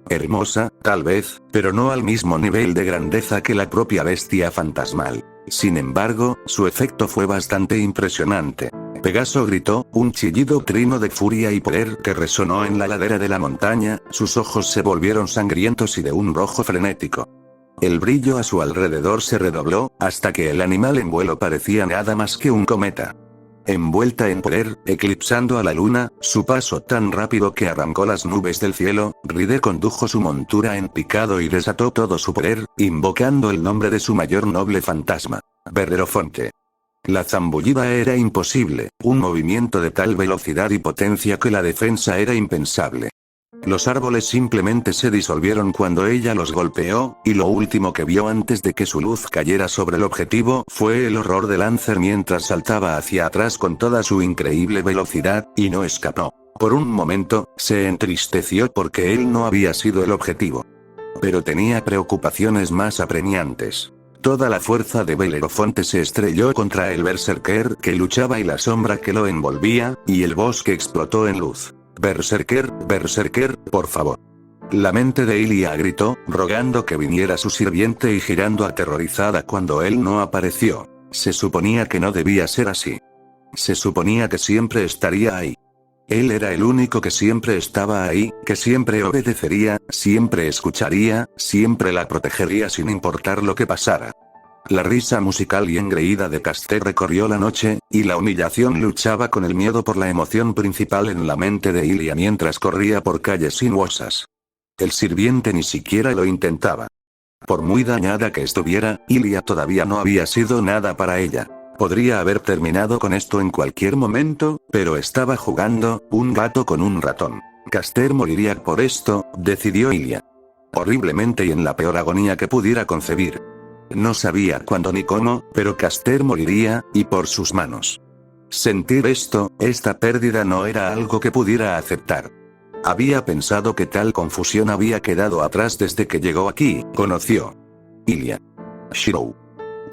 Hermosa, tal vez, pero no al mismo nivel de grandeza que la propia bestia fantasmal. Sin embargo, su efecto fue bastante impresionante. Pegaso gritó, un chillido trino de furia y poder que resonó en la ladera de la montaña, sus ojos se volvieron sangrientos y de un rojo frenético. El brillo a su alrededor se redobló, hasta que el animal en vuelo parecía nada más que un cometa. Envuelta en poder, eclipsando a la luna, su paso tan rápido que arrancó las nubes del cielo, Ryder condujo su montura en picado y desató todo su poder, invocando el nombre de su mayor noble fantasma, Bellerofonte. La zambullida era imposible, un movimiento de tal velocidad y potencia que la defensa era impensable. Los árboles simplemente se disolvieron cuando ella los golpeó, y lo último que vio antes de que su luz cayera sobre el objetivo fue el horror de Lancer mientras saltaba hacia atrás con toda su increíble velocidad, y no escapó. Por un momento, se entristeció porque él no había sido el objetivo. Pero tenía preocupaciones más apremiantes. Toda la fuerza de Bellerofonte se estrelló contra el berserker que luchaba y la sombra que lo envolvía, y el bosque explotó en luz. Berserker, berserker, por favor. La mente de Ilia gritó, rogando que viniera su sirviente y girando aterrorizada cuando él no apareció. Se suponía que no debía ser así. Se suponía que siempre estaría ahí. Él era el único que siempre estaba ahí, que siempre obedecería, siempre escucharía, siempre la protegería sin importar lo que pasara. La risa musical y engreída de Caster recorrió la noche, y la humillación luchaba con el miedo por la emoción principal en la mente de Ilia mientras corría por calles sinuosas. El sirviente ni siquiera lo intentaba. Por muy dañada que estuviera, Ilia todavía no había sido nada para ella. Podría haber terminado con esto en cualquier momento, pero estaba jugando, un gato con un ratón. Caster moriría por esto, decidió Ilia. Horriblemente y en la peor agonía que pudiera concebir. No sabía cuándo ni cómo, pero Caster moriría, y por sus manos. Sentir esto, esta pérdida no era algo que pudiera aceptar. Había pensado que tal confusión había quedado atrás desde que llegó aquí, conoció. Ilia. Shirou.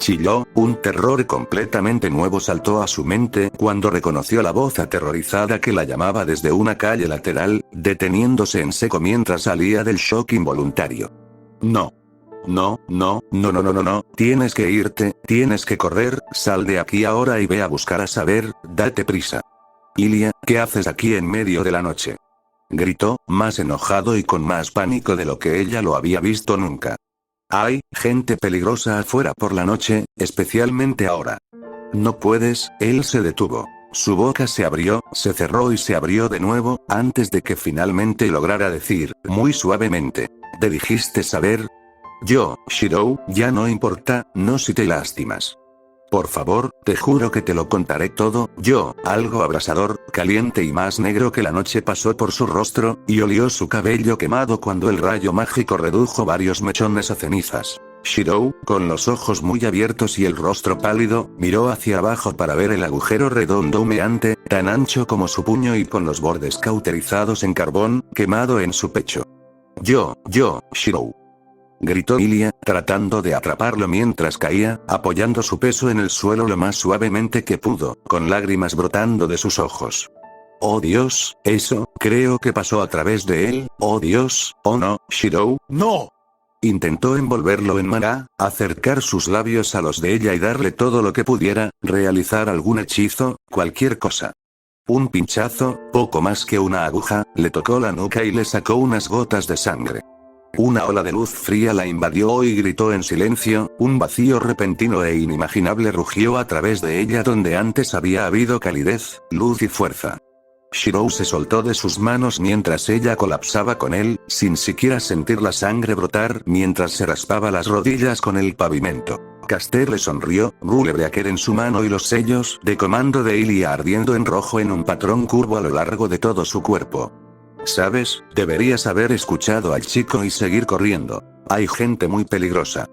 Chilló, un terror completamente nuevo saltó a su mente cuando reconoció la voz aterrorizada que la llamaba desde una calle lateral, deteniéndose en seco mientras salía del shock involuntario. No. No, no, no, no, no, no, no, tienes que irte, tienes que correr, sal de aquí ahora y ve a buscar a Saber, date prisa. Ilia, ¿qué haces aquí en medio de la noche? Gritó, más enojado y con más pánico de lo que ella lo había visto nunca. Hay gente peligrosa afuera por la noche, especialmente ahora. No puedes, él se detuvo. Su boca se abrió, se cerró y se abrió de nuevo, antes de que finalmente lograra decir, muy suavemente. ¿Te dijiste saber? Yo, Shirou, ya no importa, no si te lastimas. Por favor, te juro que te lo contaré todo. Yo, algo abrasador, caliente y más negro que la noche pasó por su rostro, y olió su cabello quemado cuando el rayo mágico redujo varios mechones a cenizas. Shirou, con los ojos muy abiertos y el rostro pálido, miró hacia abajo para ver el agujero redondo humeante, tan ancho como su puño y con los bordes cauterizados en carbón, quemado en su pecho. Yo, Shirou. Gritó Ilia, tratando de atraparlo mientras caía, apoyando su peso en el suelo lo más suavemente que pudo, con lágrimas brotando de sus ojos. Oh Dios, eso, creo que pasó a través de él, oh Dios, oh no, Shirou, no. Intentó envolverlo en maná, acercar sus labios a los de ella y darle todo lo que pudiera, realizar algún hechizo, cualquier cosa. Un pinchazo, poco más que una aguja, le tocó la nuca y le sacó unas gotas de sangre. Una ola de luz fría la invadió y gritó en silencio, un vacío repentino e inimaginable rugió a través de ella donde antes había habido calidez, luz y fuerza. Shirou se soltó de sus manos mientras ella colapsaba con él, sin siquiera sentir la sangre brotar mientras se raspaba las rodillas con el pavimento. Caster le sonrió, Rulebreaker en su mano y los sellos de comando de Ilia ardiendo en rojo en un patrón curvo a lo largo de todo su cuerpo. ¿Sabes? Deberías haber escuchado al chico y seguir corriendo. Hay gente muy peligrosa.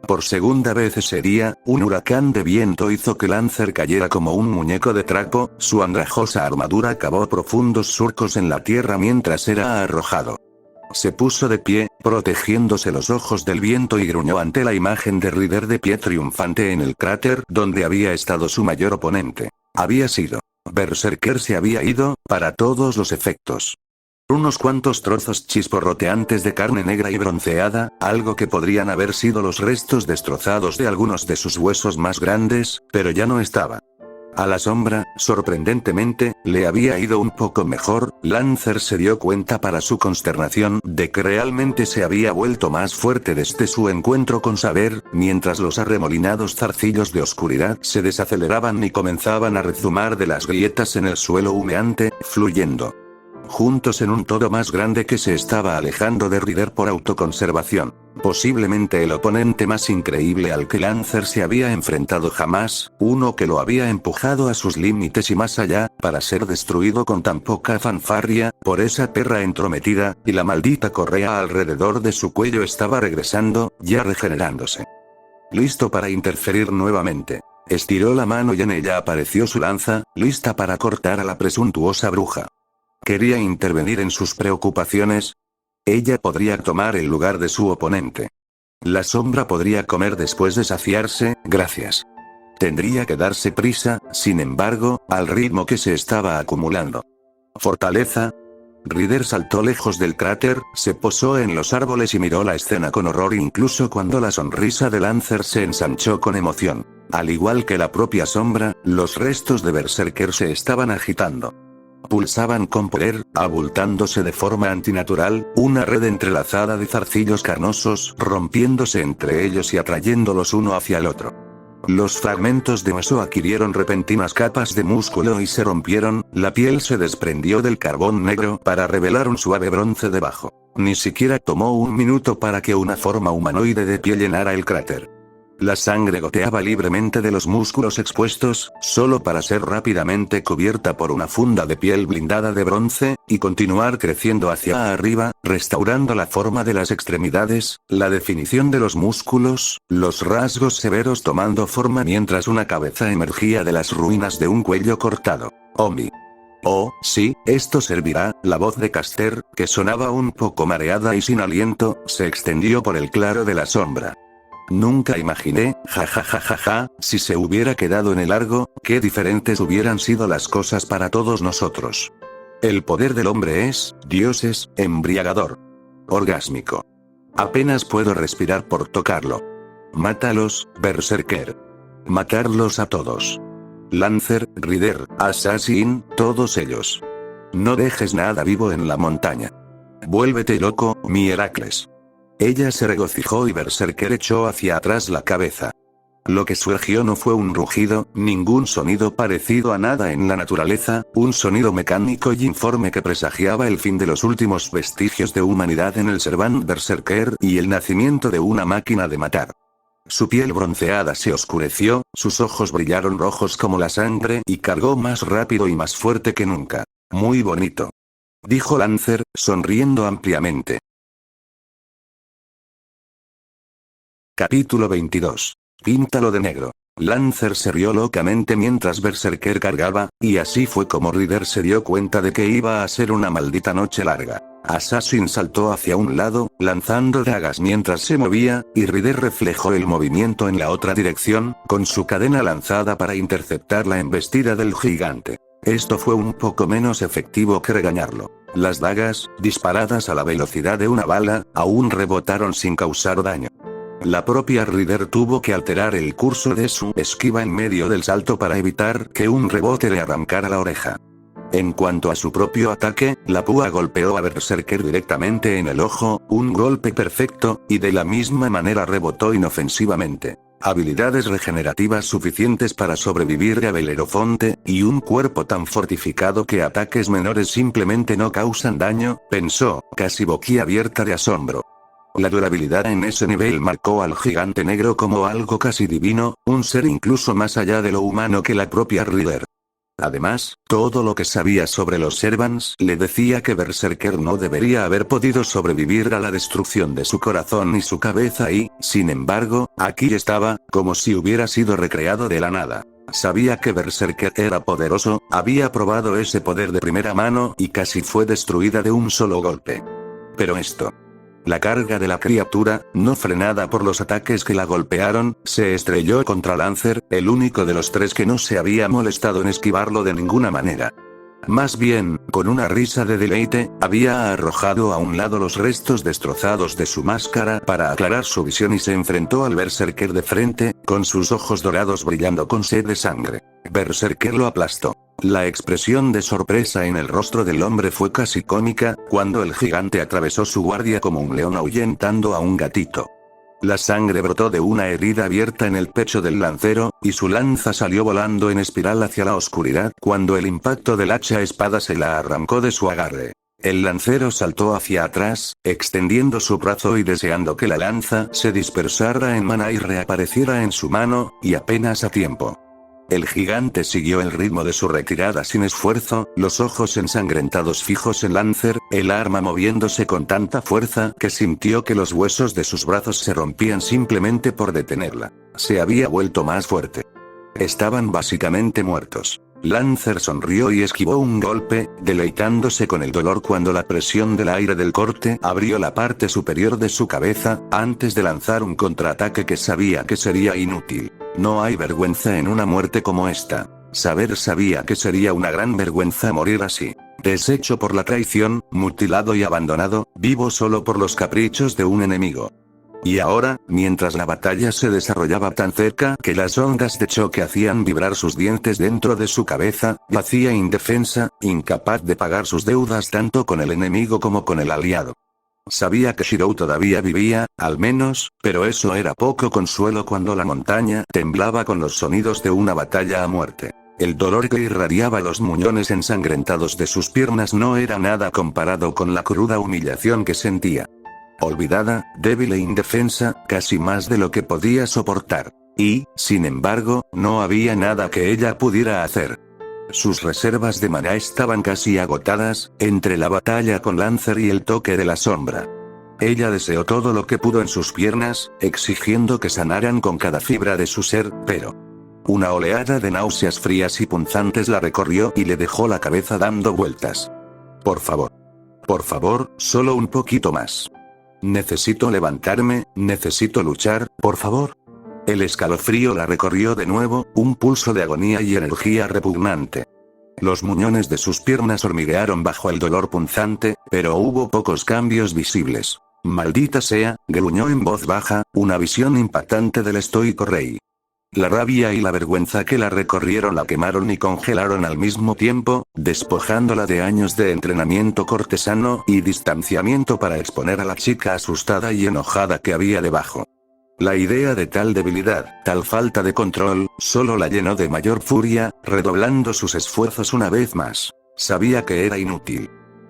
Por segunda vez ese día, un huracán de viento hizo que Lancer cayera como un muñeco de trapo, su andrajosa armadura cavó profundos surcos en la tierra mientras era arrojado. Se puso de pie, protegiéndose los ojos del viento y gruñó ante la imagen de Ryder de pie triunfante en el cráter donde había estado su mayor oponente. Había sido. Berserker se había ido, para todos los efectos. Unos cuantos trozos chisporroteantes de carne negra y bronceada, algo que podrían haber sido los restos destrozados de algunos de sus huesos más grandes, pero ya no estaba. A la sombra, sorprendentemente, le había ido un poco mejor. Lancer se dio cuenta para su consternación de que realmente se había vuelto más fuerte desde su encuentro con Saber, mientras los arremolinados zarcillos de oscuridad se desaceleraban y comenzaban a rezumar de las grietas en el suelo humeante, fluyendo juntos en un todo más grande que se estaba alejando de Ryder por autoconservación. Posiblemente el oponente más increíble al que Lancer se había enfrentado jamás, uno que lo había empujado a sus límites y más allá, para ser destruido con tan poca fanfarria, por esa perra entrometida, y la maldita correa alrededor de su cuello estaba regresando, ya regenerándose. Listo para interferir nuevamente. Estiró la mano y en ella apareció su lanza, lista para cortar a la presuntuosa bruja. ¿Quería intervenir en sus preocupaciones? Ella podría tomar el lugar de su oponente. La sombra podría comer después de saciarse, gracias. Tendría que darse prisa, sin embargo, al ritmo que se estaba acumulando. ¿Fortaleza? Ryder saltó lejos del cráter, se posó en los árboles y miró la escena con horror incluso cuando la sonrisa de Lancer se ensanchó con emoción. Al igual que la propia sombra, los restos de Berserker se estaban agitando. Pulsaban con poder, abultándose de forma antinatural, una red entrelazada de zarcillos carnosos, rompiéndose entre ellos y atrayéndolos uno hacia el otro. Los fragmentos de hueso adquirieron repentinas capas de músculo y se rompieron, la piel se desprendió del carbón negro para revelar un suave bronce debajo. Ni siquiera tomó un minuto para que una forma humanoide de pie llenara el cráter. La sangre goteaba libremente de los músculos expuestos, solo para ser rápidamente cubierta por una funda de piel blindada de bronce, y continuar creciendo hacia arriba, restaurando la forma de las extremidades, la definición de los músculos, los rasgos severos tomando forma mientras una cabeza emergía de las ruinas de un cuello cortado. Omi. Oh, sí, esto servirá. La voz de Caster, que sonaba un poco mareada y sin aliento, se extendió por el claro de la sombra. Nunca imaginé, jajajajaja, si se hubiera quedado en el largo, qué diferentes hubieran sido las cosas para todos nosotros. El poder del hombre es, dioses, embriagador. Orgásmico. Apenas puedo respirar por tocarlo. Mátalos, Berserker. Matarlos a todos. Lancer, Ryder, Assassin, todos ellos. No dejes nada vivo en la montaña. Vuélvete loco, mi Heracles. Ella se regocijó y Berserker echó hacia atrás la cabeza. Lo que surgió no fue un rugido, ningún sonido parecido a nada en la naturaleza, un sonido mecánico y informe que presagiaba el fin de los últimos vestigios de humanidad en el Servant Berserker y el nacimiento de una máquina de matar. Su piel bronceada se oscureció, sus ojos brillaron rojos como la sangre y cargó más rápido y más fuerte que nunca. Muy bonito. Dijo Lancer, sonriendo ampliamente. Capítulo 22. Píntalo de negro. Lancer se rió locamente mientras Berserker cargaba, y así fue como Ryder se dio cuenta de que iba a ser una maldita noche larga. Assassin saltó hacia un lado, lanzando dagas mientras se movía, y Ryder reflejó el movimiento en la otra dirección, con su cadena lanzada para interceptar la embestida del gigante. Esto fue un poco menos efectivo que regañarlo. Las dagas, disparadas a la velocidad de una bala, aún rebotaron sin causar daño. La propia Ryder tuvo que alterar el curso de su esquiva en medio del salto para evitar que un rebote le arrancara la oreja. En cuanto a su propio ataque, la púa golpeó a Berserker directamente en el ojo, un golpe perfecto, y de la misma manera rebotó inofensivamente. Habilidades regenerativas suficientes para sobrevivir a Belerofonte, y un cuerpo tan fortificado que ataques menores simplemente no causan daño, pensó, casi boquiabierta de asombro. La durabilidad en ese nivel marcó al gigante negro como algo casi divino, un ser incluso más allá de lo humano que la propia Ryder. Además, todo lo que sabía sobre los Servants le decía que Berserker no debería haber podido sobrevivir a la destrucción de su corazón y su cabeza y, sin embargo, aquí estaba, como si hubiera sido recreado de la nada. Sabía que Berserker era poderoso, había probado ese poder de primera mano y casi fue destruida de un solo golpe. Pero esto... La carga de la criatura, no frenada por los ataques que la golpearon, se estrelló contra Lancer, el único de los tres que no se había molestado en esquivarlo de ninguna manera. Más bien, con una risa de deleite, había arrojado a un lado los restos destrozados de su máscara para aclarar su visión y se enfrentó al Berserker de frente, con sus ojos dorados brillando con sed de sangre. Berserker lo aplastó. La expresión de sorpresa en el rostro del hombre fue casi cómica, cuando el gigante atravesó su guardia como un león ahuyentando a un gatito. La sangre brotó de una herida abierta en el pecho del lancero, y su lanza salió volando en espiral hacia la oscuridad cuando el impacto del hacha espada se la arrancó de su agarre. El lancero saltó hacia atrás, extendiendo su brazo y deseando que la lanza se dispersara en mana y reapareciera en su mano, y apenas a tiempo. El gigante siguió el ritmo de su retirada sin esfuerzo, los ojos ensangrentados fijos en Lancer, el arma moviéndose con tanta fuerza que sintió que los huesos de sus brazos se rompían simplemente por detenerla. Se había vuelto más fuerte. Estaban básicamente muertos. Lancer sonrió y esquivó un golpe, deleitándose con el dolor cuando la presión del aire del corte abrió la parte superior de su cabeza, antes de lanzar un contraataque que sabía que sería inútil. No hay vergüenza en una muerte como esta. Saber sabía que sería una gran vergüenza morir así. Deshecho por la traición, mutilado y abandonado, vivo solo por los caprichos de un enemigo. Y ahora, mientras la batalla se desarrollaba tan cerca que las ondas de choque hacían vibrar sus dientes dentro de su cabeza, yacía indefensa, incapaz de pagar sus deudas tanto con el enemigo como con el aliado. Sabía que Shirou todavía vivía, al menos, pero eso era poco consuelo cuando la montaña temblaba con los sonidos de una batalla a muerte. El dolor que irradiaba los muñones ensangrentados de sus piernas no era nada comparado con la cruda humillación que sentía. Olvidada, débil e indefensa, casi más de lo que podía soportar. Y, sin embargo, no había nada que ella pudiera hacer. Sus reservas de maná estaban casi agotadas, entre la batalla con Lancer y el toque de la sombra. Ella deseó todo lo que pudo en sus piernas, exigiendo que sanaran con cada fibra de su ser, pero una oleada de náuseas frías y punzantes la recorrió y le dejó la cabeza dando vueltas. Por favor, solo un poquito más. Necesito levantarme, necesito luchar, por favor. El escalofrío la recorrió de nuevo, un pulso de agonía y energía repugnante. Los muñones de sus piernas hormiguearon bajo el dolor punzante, pero hubo pocos cambios visibles. Maldita sea, gruñó en voz baja, una visión impactante del estoico rey. La rabia y la vergüenza que la recorrieron la quemaron y congelaron al mismo tiempo, despojándola de años de entrenamiento cortesano y distanciamiento para exponer a la chica asustada y enojada que había debajo. La idea de tal debilidad, tal falta de control, solo la llenó de mayor furia, redoblando sus esfuerzos una vez más. Sabía que era inútil.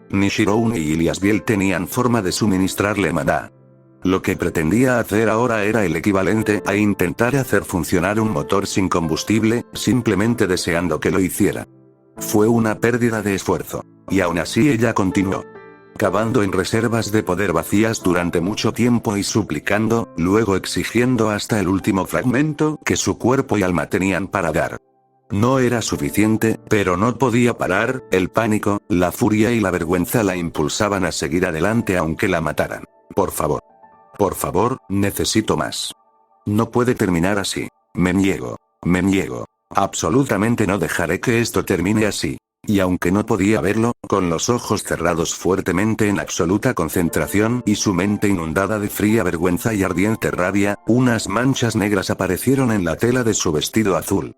Ni Shirou ni Iliasbiel tenían forma de suministrarle maná. Lo que pretendía hacer ahora era el equivalente a intentar hacer funcionar un motor sin combustible, simplemente deseando que lo hiciera. Fue una pérdida de esfuerzo. Y aún así ella continuó. Cavando en reservas de poder vacías durante mucho tiempo y suplicando, luego exigiendo hasta el último fragmento que su cuerpo y alma tenían para dar. No era suficiente, pero no podía parar, el pánico, la furia y la vergüenza la impulsaban a seguir adelante aunque la mataran. Por favor, necesito más. No puede terminar así. Me niego. Absolutamente no dejaré que esto termine así. Y aunque no podía verlo, con los ojos cerrados fuertemente en absoluta concentración y su mente inundada de fría vergüenza y ardiente rabia, unas manchas negras aparecieron en la tela de su vestido azul.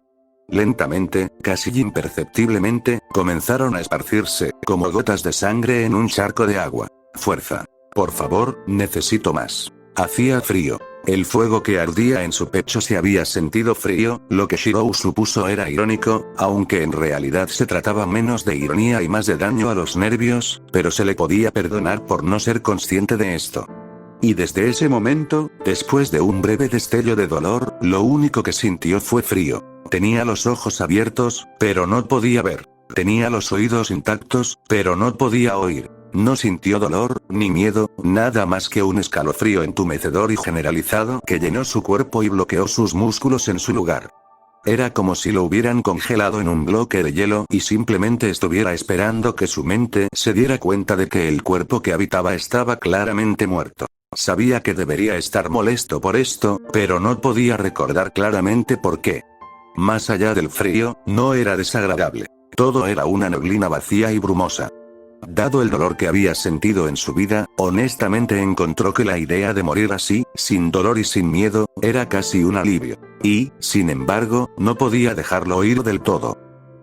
Lentamente, casi imperceptiblemente, comenzaron a esparcirse, como gotas de sangre en un charco de agua. Fuerza. Por favor, necesito más. Hacía frío. El fuego que ardía en su pecho se había sentido frío, lo que Shirou supuso era irónico, aunque en realidad se trataba menos de ironía y más de daño a los nervios, pero se le podía perdonar por no ser consciente de esto. Y desde ese momento, después de un breve destello de dolor, lo único que sintió fue frío. Tenía los ojos abiertos, pero no podía ver. Tenía los oídos intactos, pero no podía oír. No sintió dolor, ni miedo, nada más que un escalofrío entumecedor y generalizado que llenó su cuerpo y bloqueó sus músculos en su lugar. Era como si lo hubieran congelado en un bloque de hielo y simplemente estuviera esperando que su mente se diera cuenta de que el cuerpo que habitaba estaba claramente muerto. Sabía que debería estar molesto por esto, pero no podía recordar claramente por qué. Más allá del frío, no era desagradable. Todo era una neblina vacía y brumosa. Dado el dolor que había sentido en su vida, honestamente encontró que la idea de morir así, sin dolor y sin miedo, era casi un alivio. Y, sin embargo, no podía dejarlo ir del todo.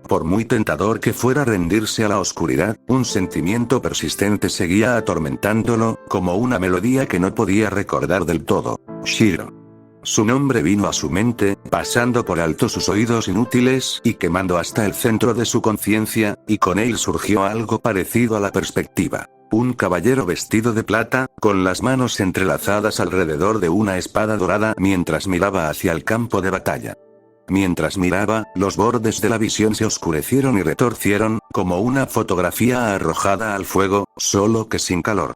Por muy tentador que fuera rendirse a la oscuridad, un sentimiento persistente seguía atormentándolo, como una melodía que no podía recordar del todo. Shiro. Su nombre vino a su mente, pasando por alto sus oídos inútiles y quemando hasta el centro de su conciencia, y con él surgió algo parecido a la perspectiva. Un caballero vestido de plata, con las manos entrelazadas alrededor de una espada dorada mientras miraba hacia el campo de batalla. Mientras miraba, los bordes de la visión se oscurecieron y retorcieron, como una fotografía arrojada al fuego, solo que sin calor.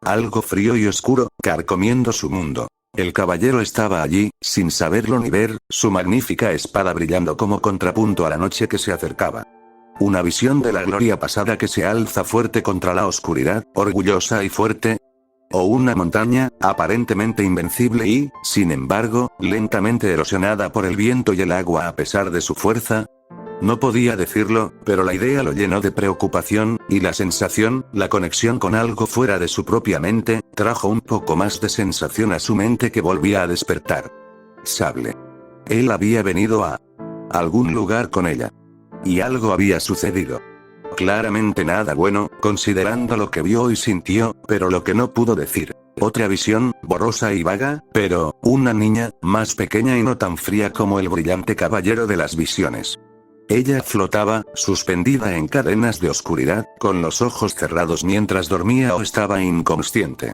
Algo frío y oscuro, carcomiendo su mundo. El caballero estaba allí, sin saberlo ni ver, su magnífica espada brillando como contrapunto a la noche que se acercaba. Una visión de la gloria pasada que se alza fuerte contra la oscuridad, orgullosa y fuerte. O una montaña, aparentemente invencible y, sin embargo, lentamente erosionada por el viento y el agua a pesar de su fuerza. No podía decirlo, pero la idea lo llenó de preocupación, y la sensación, la conexión con algo fuera de su propia mente, trajo un poco más de sensación a su mente que volvía a despertar. Sable. Él había venido a algún lugar con ella. Y algo había sucedido. Claramente nada bueno, considerando lo que vio y sintió, pero lo que no pudo decir. Otra visión, borrosa y vaga, pero, una niña, más pequeña y no tan fría como el brillante caballero de las visiones. Ella flotaba, suspendida en cadenas de oscuridad, con los ojos cerrados mientras dormía o estaba inconsciente.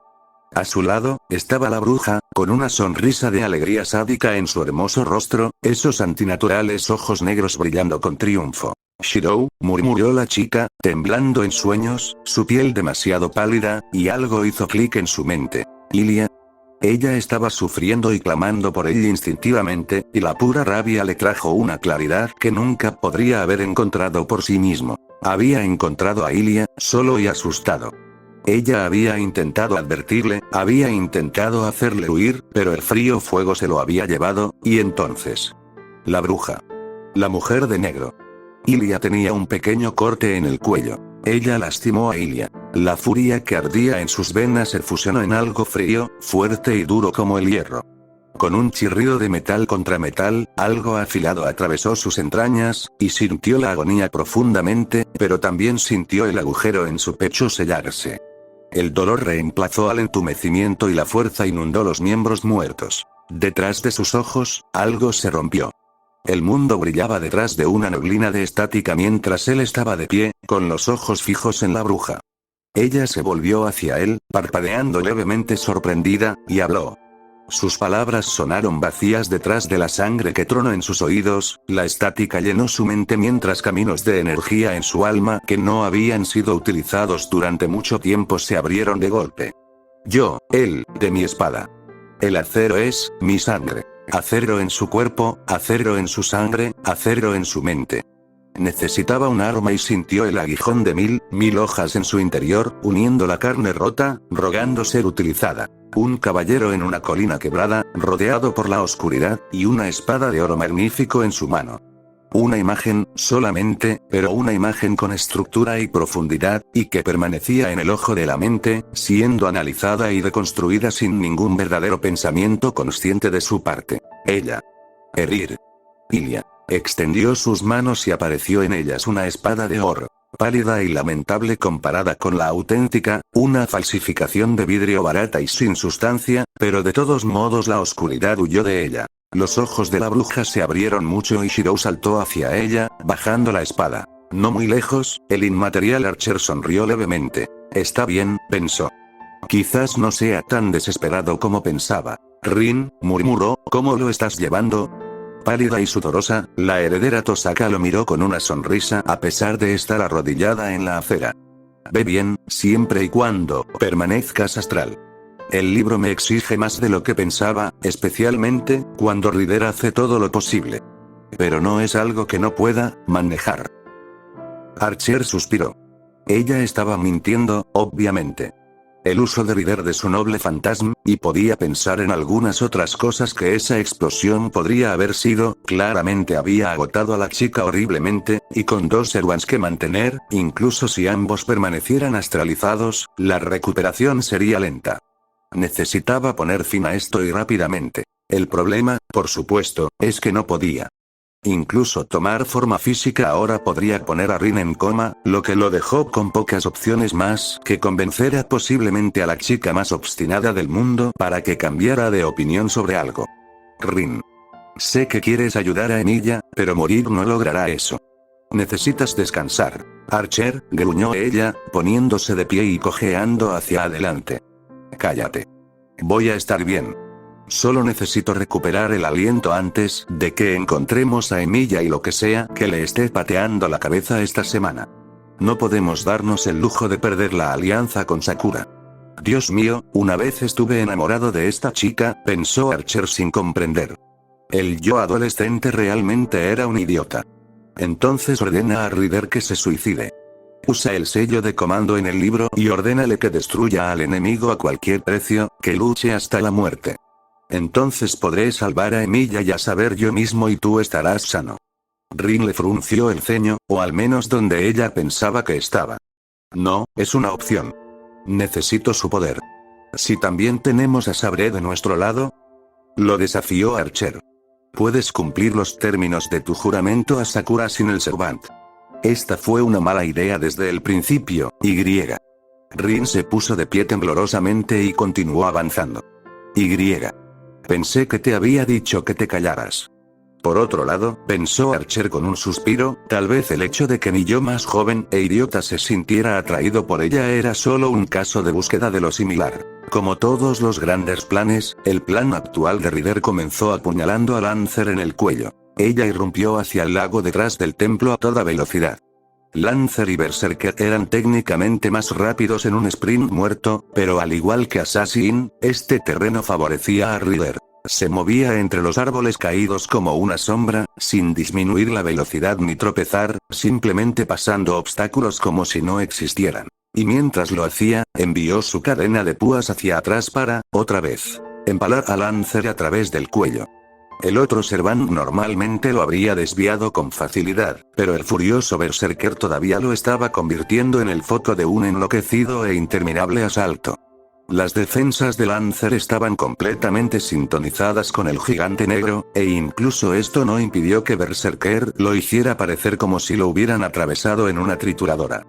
A su lado, estaba la bruja, con una sonrisa de alegría sádica en su hermoso rostro, esos antinaturales ojos negros brillando con triunfo. Shiro, murmuró la chica, temblando en sueños, su piel demasiado pálida, y algo hizo clic en su mente. Ilia. Ella estaba sufriendo y clamando por él instintivamente, y la pura rabia le trajo una claridad que nunca podría haber encontrado por sí mismo. Había encontrado a Ilia, solo y asustado. Ella había intentado advertirle, había intentado hacerle huir, pero el frío fuego se lo había llevado, y entonces. La bruja. La mujer de negro. Ilia tenía un pequeño corte en el cuello. Ella lastimó a Ilia. La furia que ardía en sus venas se fusionó en algo frío, fuerte y duro como el hierro. Con un chirrido de metal contra metal, algo afilado atravesó sus entrañas, y sintió la agonía profundamente, pero también sintió el agujero en su pecho sellarse. El dolor reemplazó al entumecimiento y la fuerza inundó los miembros muertos. Detrás de sus ojos, algo se rompió. El mundo brillaba detrás de una neblina de estática mientras él estaba de pie, con los ojos fijos en la bruja. Ella se volvió hacia él, parpadeando levemente sorprendida, y habló. Sus palabras sonaron vacías detrás de la sangre que tronó en sus oídos, la estática llenó su mente mientras caminos de energía en su alma que no habían sido utilizados durante mucho tiempo se abrieron de golpe. Yo, él, de mi espada. El acero es, mi sangre. Acero en su cuerpo, acero en su sangre, acero en su mente. Necesitaba un arma y sintió el aguijón de mil hojas en su interior, uniendo la carne rota, rogando ser utilizada. Un caballero en una colina quebrada, rodeado por la oscuridad, y una espada de oro magnífico en su mano. Una imagen, solamente, pero una imagen con estructura y profundidad, y que permanecía en el ojo de la mente, siendo analizada y reconstruida sin ningún verdadero pensamiento consciente de su parte. Ella. Herir. Ilia. Extendió sus manos y apareció en ellas una espada de oro. Pálida y lamentable comparada con la auténtica, una falsificación de vidrio barata y sin sustancia, pero de todos modos la oscuridad huyó de ella. Los ojos de la bruja se abrieron mucho y Shiro saltó hacia ella, bajando la espada. No muy lejos, el inmaterial Archer sonrió levemente. Está bien, pensó. Quizás no sea tan desesperado como pensaba. Rin, murmuró, ¿cómo lo estás llevando? Pálida y sudorosa, la heredera Tosaka lo miró con una sonrisa a pesar de estar arrodillada en la acera. Ve bien, siempre y cuando permanezcas astral. El libro me exige más de lo que pensaba, especialmente cuando Rider hace todo lo posible. Pero no es algo que no pueda manejar. Archer suspiró. Ella estaba mintiendo, obviamente. el uso de Rider de su noble fantasma, y podía pensar en algunas otras cosas que esa explosión podría haber sido. Claramente había agotado a la chica horriblemente, y con 2 Servants que mantener, incluso si ambos permanecieran astralizados, la recuperación sería lenta. Necesitaba poner fin a esto y rápidamente. El problema, por supuesto, es que no podía. Incluso tomar forma física ahora podría poner a Rin en coma, lo que lo dejó con pocas opciones más que convencer a posiblemente a la chica más obstinada del mundo para que cambiara de opinión sobre algo. Rin. Sé que quieres ayudar a Emilia, pero morir no logrará eso. Necesitas descansar. Archer, gruñó ella, poniéndose de pie y cojeando hacia adelante. Cállate. Voy a estar bien. Solo necesito recuperar el aliento antes de que encontremos a Emilia y lo que sea que le esté pateando la cabeza esta semana. No podemos darnos el lujo de perder la alianza con Sakura. Dios mío, una vez estuve enamorado de esta chica, pensó Archer sin comprender. El yo adolescente realmente era un idiota. Entonces ordena a Rider que se suicide. Usa el sello de comando en el libro y ordénale que destruya al enemigo a cualquier precio, que luche hasta la muerte. Entonces podré salvar a Emilia y a saber yo mismo y tú estarás sano. Rin le frunció el ceño, o al menos donde ella pensaba que estaba. No, es una opción. Necesito su poder. Si también tenemos a Sabre de nuestro lado, lo desafió Archer. Puedes cumplir los términos de tu juramento a Sakura sin el Servant. Esta fue una mala idea desde el principio, y. Rin se puso de pie temblorosamente y continuó avanzando. Pensé que te había dicho que te callaras. Por otro lado, pensó Archer con un suspiro, tal vez el hecho de que ni yo más joven e idiota se sintiera atraído por ella era solo un caso de búsqueda de lo similar. Como todos los grandes planes, el plan actual de Rider comenzó apuñalando a Lancer en el cuello. Ella irrumpió hacia el lago detrás del templo a toda velocidad. Lancer y Berserker eran técnicamente más rápidos en un sprint muerto, pero al igual que Assassin, este terreno favorecía a Rider. Se movía entre los árboles caídos como una sombra, sin disminuir la velocidad ni tropezar, simplemente pasando obstáculos como si no existieran. Y mientras lo hacía, envió su cadena de púas hacia atrás para, otra vez, empalar a Lancer a través del cuello. El otro Servant normalmente lo habría desviado con facilidad, pero el furioso Berserker todavía lo estaba convirtiendo en el foco de un enloquecido e interminable asalto. Las defensas de Lancer estaban completamente sintonizadas con el gigante negro, e incluso esto no impidió que Berserker lo hiciera parecer como si lo hubieran atravesado en una trituradora.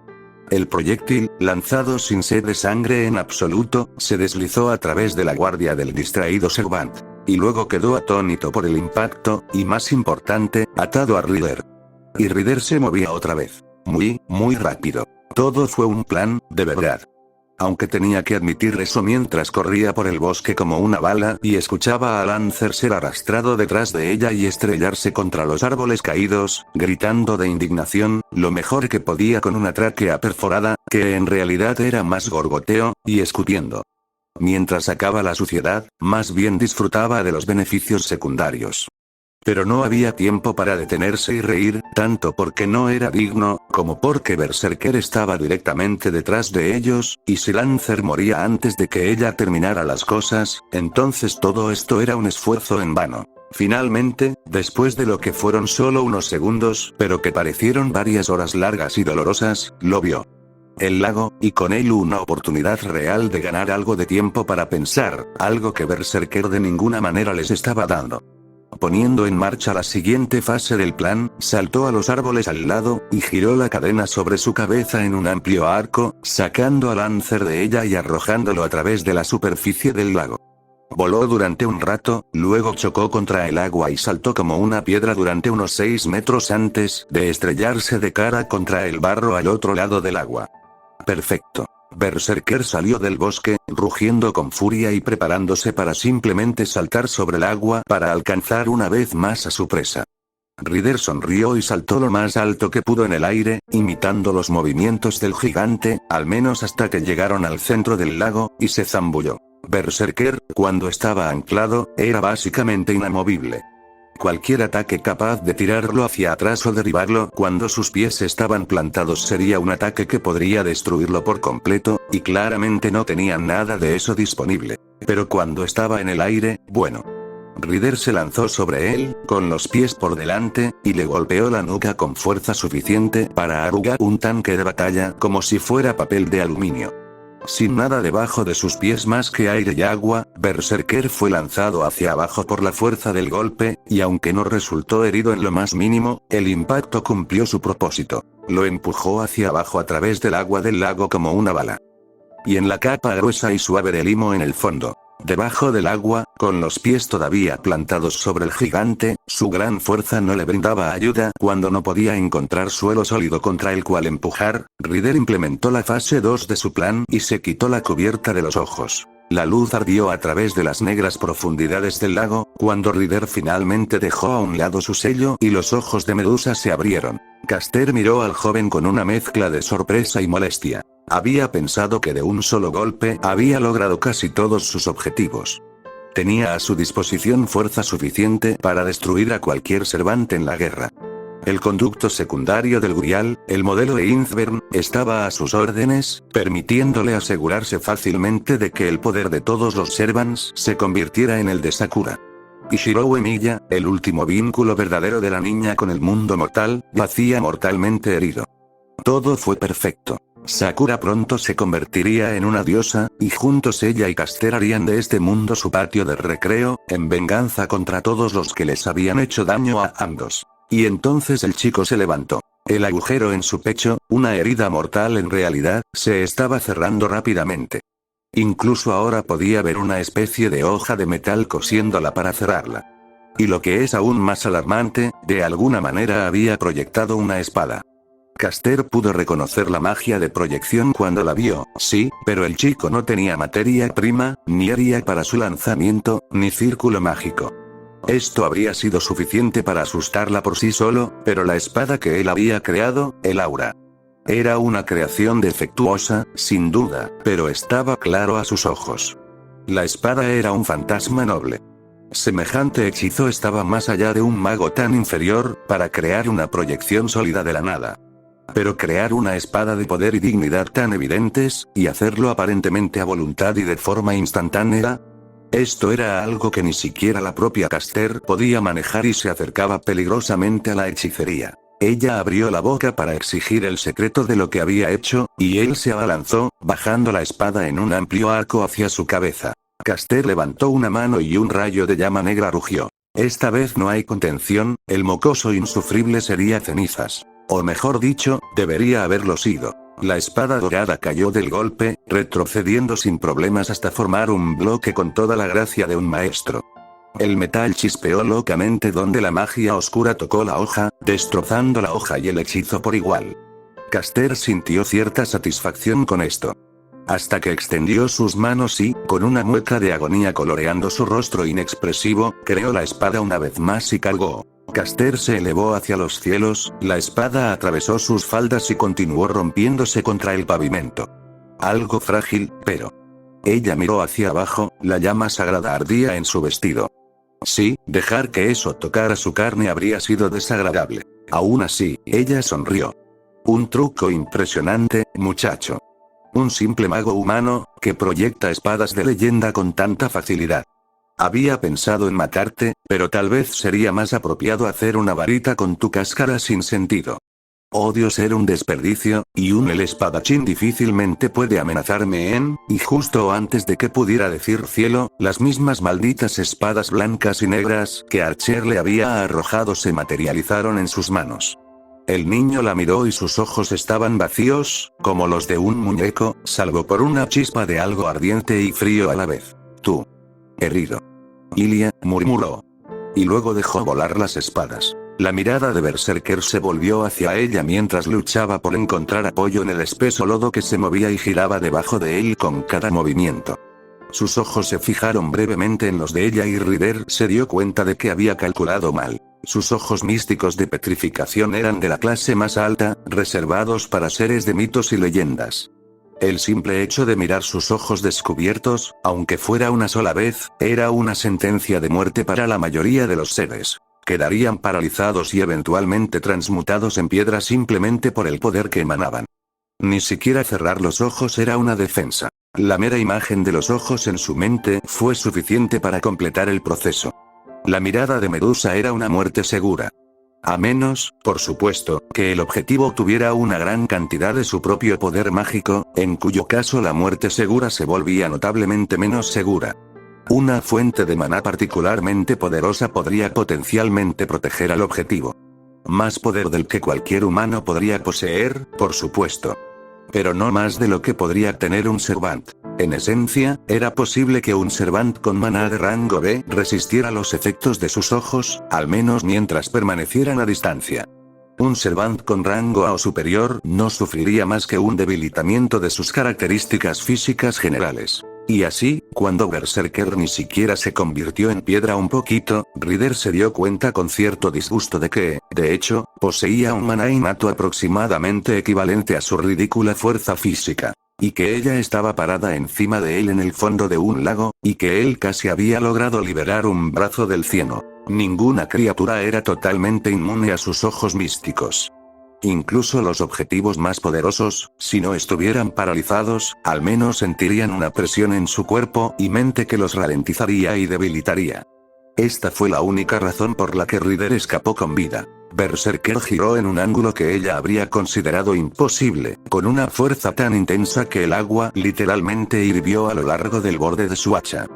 El proyectil, lanzado sin sed de sangre en absoluto, se deslizó a través de la guardia del distraído Servant. Y luego quedó atónito por el impacto, y más importante, atado a Rider. Y Rider se movía otra vez. Muy rápido. Todo fue un plan, de verdad. Aunque tenía que admitir eso mientras corría por el bosque como una bala y escuchaba a Lancer ser arrastrado detrás de ella y estrellarse contra los árboles caídos, gritando de indignación, lo mejor que podía con una tráquea perforada, que en realidad era más gorgoteo, y escupiendo. Mientras sacaba la suciedad, más bien disfrutaba de los beneficios secundarios. Pero no había tiempo para detenerse y reír, tanto porque no era digno, como porque Berserker estaba directamente detrás de ellos, y si Lancer moría antes de que ella terminara las cosas, entonces todo esto era un esfuerzo en vano. Finalmente, después de lo que fueron solo unos segundos, pero que parecieron varias horas largas y dolorosas, lo vio. El lago, y con él una oportunidad real de ganar algo de tiempo para pensar, algo que Berserker de ninguna manera les estaba dando. Poniendo en marcha la siguiente fase del plan, saltó a los árboles al lado, y giró la cadena sobre su cabeza en un amplio arco, sacando a Lancer de ella y arrojándolo a través de la superficie del lago. Voló durante un rato, luego chocó contra el agua y saltó como una piedra durante unos 6 metros antes de estrellarse de cara contra el barro al otro lado del agua. Perfecto. Berserker salió del bosque, rugiendo con furia y preparándose para simplemente saltar sobre el agua para alcanzar una vez más a su presa. Rider sonrió y saltó lo más alto que pudo en el aire, imitando los movimientos del gigante, al menos hasta que llegaron al centro del lago, y se zambulló. Berserker, cuando estaba anclado, era básicamente inamovible. Cualquier ataque capaz de tirarlo hacia atrás o derribarlo cuando sus pies estaban plantados sería un ataque que podría destruirlo por completo, y claramente no tenían nada de eso disponible. Pero cuando estaba en el aire, bueno. Ryder se lanzó sobre él, con los pies por delante, y le golpeó la nuca con fuerza suficiente para arrugar un tanque de batalla como si fuera papel de aluminio. Sin nada debajo de sus pies más que aire y agua, Berserker fue lanzado hacia abajo por la fuerza del golpe, y aunque no resultó herido en lo más mínimo, el impacto cumplió su propósito. Lo empujó hacia abajo a través del agua del lago como una bala. Y en la capa gruesa y suave de limo en el fondo. Debajo del agua, con los pies todavía plantados sobre el gigante, su gran fuerza no le brindaba ayuda cuando no podía encontrar suelo sólido contra el cual empujar. Ryder implementó la fase 2 de su plan y se quitó la cubierta de los ojos. La luz ardió a través de las negras profundidades del lago, cuando Ryder finalmente dejó a un lado su sello y los ojos de Medusa se abrieron. Caster miró al joven con una mezcla de sorpresa y molestia. Había pensado que de un solo golpe había logrado casi todos sus objetivos. Tenía a su disposición fuerza suficiente para destruir a cualquier Servante en la guerra. El conducto secundario del Grial, el modelo de Inzvern, estaba a sus órdenes, permitiéndole asegurarse fácilmente de que el poder de todos los Servants se convirtiera en el de Sakura. Y Shirou Emiya, el último vínculo verdadero de la niña con el mundo mortal, yacía mortalmente herido. Todo fue perfecto. Sakura pronto se convertiría en una diosa, y juntos ella y Caster harían de este mundo su patio de recreo, en venganza contra todos los que les habían hecho daño a ambos. Y entonces el chico se levantó. El agujero en su pecho, una herida mortal en realidad, se estaba cerrando rápidamente. Incluso ahora podía ver una especie de hoja de metal cosiéndola para cerrarla. Y lo que es aún más alarmante, de alguna manera había proyectado una espada. Caster pudo reconocer la magia de proyección cuando la vio, sí, pero el chico no tenía materia prima, ni área para su lanzamiento, ni círculo mágico. Esto habría sido suficiente para asustarla por sí solo, pero la espada que él había creado, el aura. Era una creación defectuosa, sin duda, pero estaba claro a sus ojos. La espada era un fantasma noble. Semejante hechizo estaba más allá de un mago tan inferior, para crear una proyección sólida de la nada. Pero crear una espada de poder y dignidad tan evidentes, y hacerlo aparentemente a voluntad y de forma instantánea, esto era algo que ni siquiera la propia Caster podía manejar y se acercaba peligrosamente a la hechicería. Ella abrió la boca para exigir el secreto de lo que había hecho, y él se abalanzó, bajando la espada en un amplio arco hacia su cabeza. Caster levantó una mano y un rayo de llama negra rugió. Esta vez no hay contención, el mocoso insufrible sería cenizas. O mejor dicho, debería haberlo sido. La espada dorada cayó del golpe, retrocediendo sin problemas hasta formar un bloque con toda la gracia de un maestro. El metal chispeó locamente donde la magia oscura tocó la hoja, destrozando la hoja y el hechizo por igual. Caster sintió cierta satisfacción con esto. Hasta que extendió sus manos y, con una mueca de agonía coloreando su rostro inexpresivo, creó la espada una vez más y cargó. Caster se elevó hacia los cielos, la espada atravesó sus faldas y continuó rompiéndose contra el pavimento. Algo frágil, pero... Ella miró hacia abajo, la llama sagrada ardía en su vestido. Sí, dejar que eso tocara su carne habría sido desagradable. Aún así, ella sonrió. Un truco impresionante, muchacho. Un simple mago humano, que proyecta espadas de leyenda con tanta facilidad. Había pensado en matarte, pero tal vez sería más apropiado hacer una varita con tu cáscara sin sentido. Odio ser un desperdicio, y el espadachín difícilmente puede amenazarme y justo antes de que pudiera decir cielo, las mismas malditas espadas blancas y negras que Archer le había arrojado se materializaron en sus manos. El niño la miró y sus ojos estaban vacíos, como los de un muñeco, salvo por una chispa de algo ardiente y frío a la vez. Tú. Herido. Ilia, murmuró. Y luego dejó volar las espadas. La mirada de Berserker se volvió hacia ella mientras luchaba por encontrar apoyo en el espeso lodo que se movía y giraba debajo de él con cada movimiento. Sus ojos se fijaron brevemente en los de ella y Ryder se dio cuenta de que había calculado mal. Sus ojos místicos de petrificación eran de la clase más alta, reservados para seres de mitos y leyendas. El simple hecho de mirar sus ojos descubiertos, aunque fuera una sola vez, era una sentencia de muerte para la mayoría de los seres. quedarían paralizados y eventualmente transmutados en piedra simplemente por el poder que emanaban. Ni siquiera cerrar los ojos era una defensa. La mera imagen de los ojos en su mente fue suficiente para completar el proceso. La mirada de Medusa era una muerte segura. A menos, por supuesto, que el objetivo tuviera una gran cantidad de su propio poder mágico, en cuyo caso la muerte segura se volvía notablemente menos segura. Una fuente de maná particularmente poderosa podría potencialmente proteger al objetivo. Más poder del que cualquier humano podría poseer, por supuesto. Pero no más de lo que podría tener un Servant. En esencia, era posible que un Servant con maná de rango B resistiera los efectos de sus ojos, al menos mientras permanecieran a distancia. Un Servant con rango A o superior no sufriría más que un debilitamiento de sus características físicas generales. Y así, cuando Berserker ni siquiera se convirtió en piedra un poquito, Rider se dio cuenta con cierto disgusto de que, de hecho, poseía un maná innato aproximadamente equivalente a su ridícula fuerza física. Y que ella estaba parada encima de él en el fondo de un lago, y que él casi había logrado liberar un brazo del cieno. Ninguna criatura era totalmente inmune a sus ojos místicos. Incluso los objetivos más poderosos, si no estuvieran paralizados, al menos sentirían una presión en su cuerpo y mente que los ralentizaría y debilitaría. Esta fue la única razón por la que Rider escapó con vida. Berserker giró en un ángulo que ella habría considerado imposible, con una fuerza tan intensa que el agua literalmente hirvió a lo largo del borde de su hacha.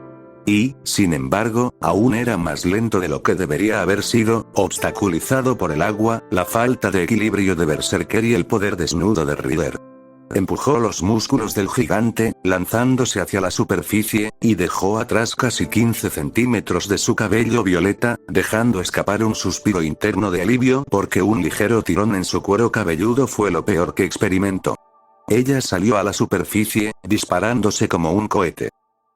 Y, sin embargo, aún era más lento de lo que debería haber sido, obstaculizado por el agua, la falta de equilibrio de Berserker y el poder desnudo de Rider. Empujó los músculos del gigante, lanzándose hacia la superficie, y dejó atrás casi 15 centímetros de su cabello violeta, dejando escapar un suspiro interno de alivio porque un ligero tirón en su cuero cabelludo fue lo peor que experimentó. Ella salió a la superficie, disparándose como un cohete.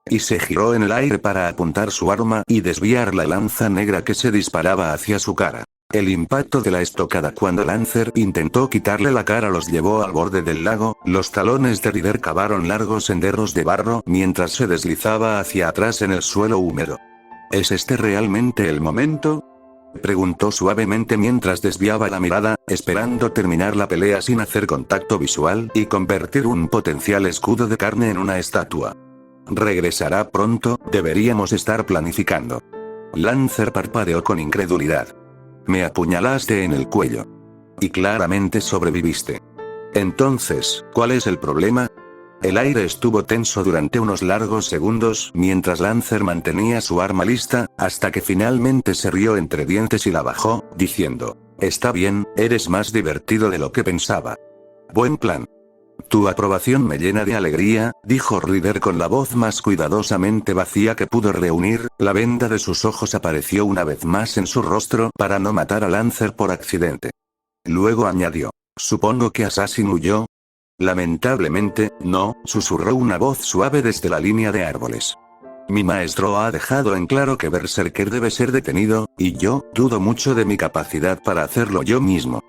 Y se giró en el aire para apuntar su arma y desviar la lanza negra que se disparaba hacia su cara. El impacto de la estocada cuando Lancer intentó quitarle la cara los llevó al borde del lago, los talones de Rider cavaron largos senderos de barro mientras se deslizaba hacia atrás en el suelo húmedo. ¿Es este realmente el momento?, preguntó suavemente mientras desviaba la mirada, esperando terminar la pelea sin hacer contacto visual y convertir un potencial escudo de carne en una estatua. Regresará pronto, deberíamos estar planificando. Lancer parpadeó con incredulidad. Me apuñalaste en el cuello. Y claramente sobreviviste. Entonces, ¿cuál es el problema? El aire estuvo tenso durante unos largos segundos mientras Lancer mantenía su arma lista, hasta que finalmente se rió entre dientes y la bajó, diciendo: Está bien, eres más divertido de lo que pensaba. Buen plan. Tu aprobación me llena de alegría, dijo Rider con la voz más cuidadosamente vacía que pudo reunir, la venda de sus ojos apareció una vez más en su rostro para no matar a Lancer por accidente. Luego añadió: Supongo que Assassin huyó. Lamentablemente, no, susurró una voz suave desde la línea de árboles. Mi maestro ha dejado en claro que Berserker debe ser detenido, y yo dudo mucho de mi capacidad para hacerlo yo mismo.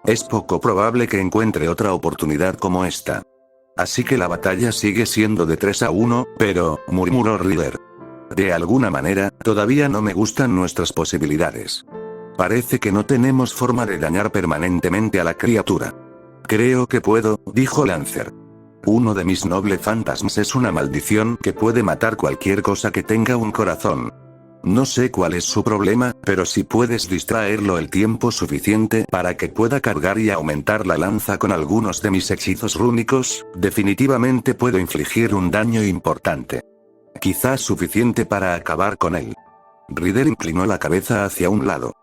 Es poco probable que encuentre otra oportunidad como esta. Así que la batalla sigue siendo de 3-1, pero, murmuró Rider. De alguna manera, todavía no me gustan nuestras posibilidades. Parece que no tenemos forma de dañar permanentemente a la criatura. Creo que puedo, dijo Lancer. Uno de mis nobles fantasmas es una maldición que puede matar cualquier cosa que tenga un corazón. No sé cuál es su problema, pero si puedes distraerlo el tiempo suficiente para que pueda cargar y aumentar la lanza con algunos de mis hechizos rúnicos, definitivamente puedo infligir un daño importante. Quizás suficiente para acabar con él. Rider inclinó la cabeza hacia un lado.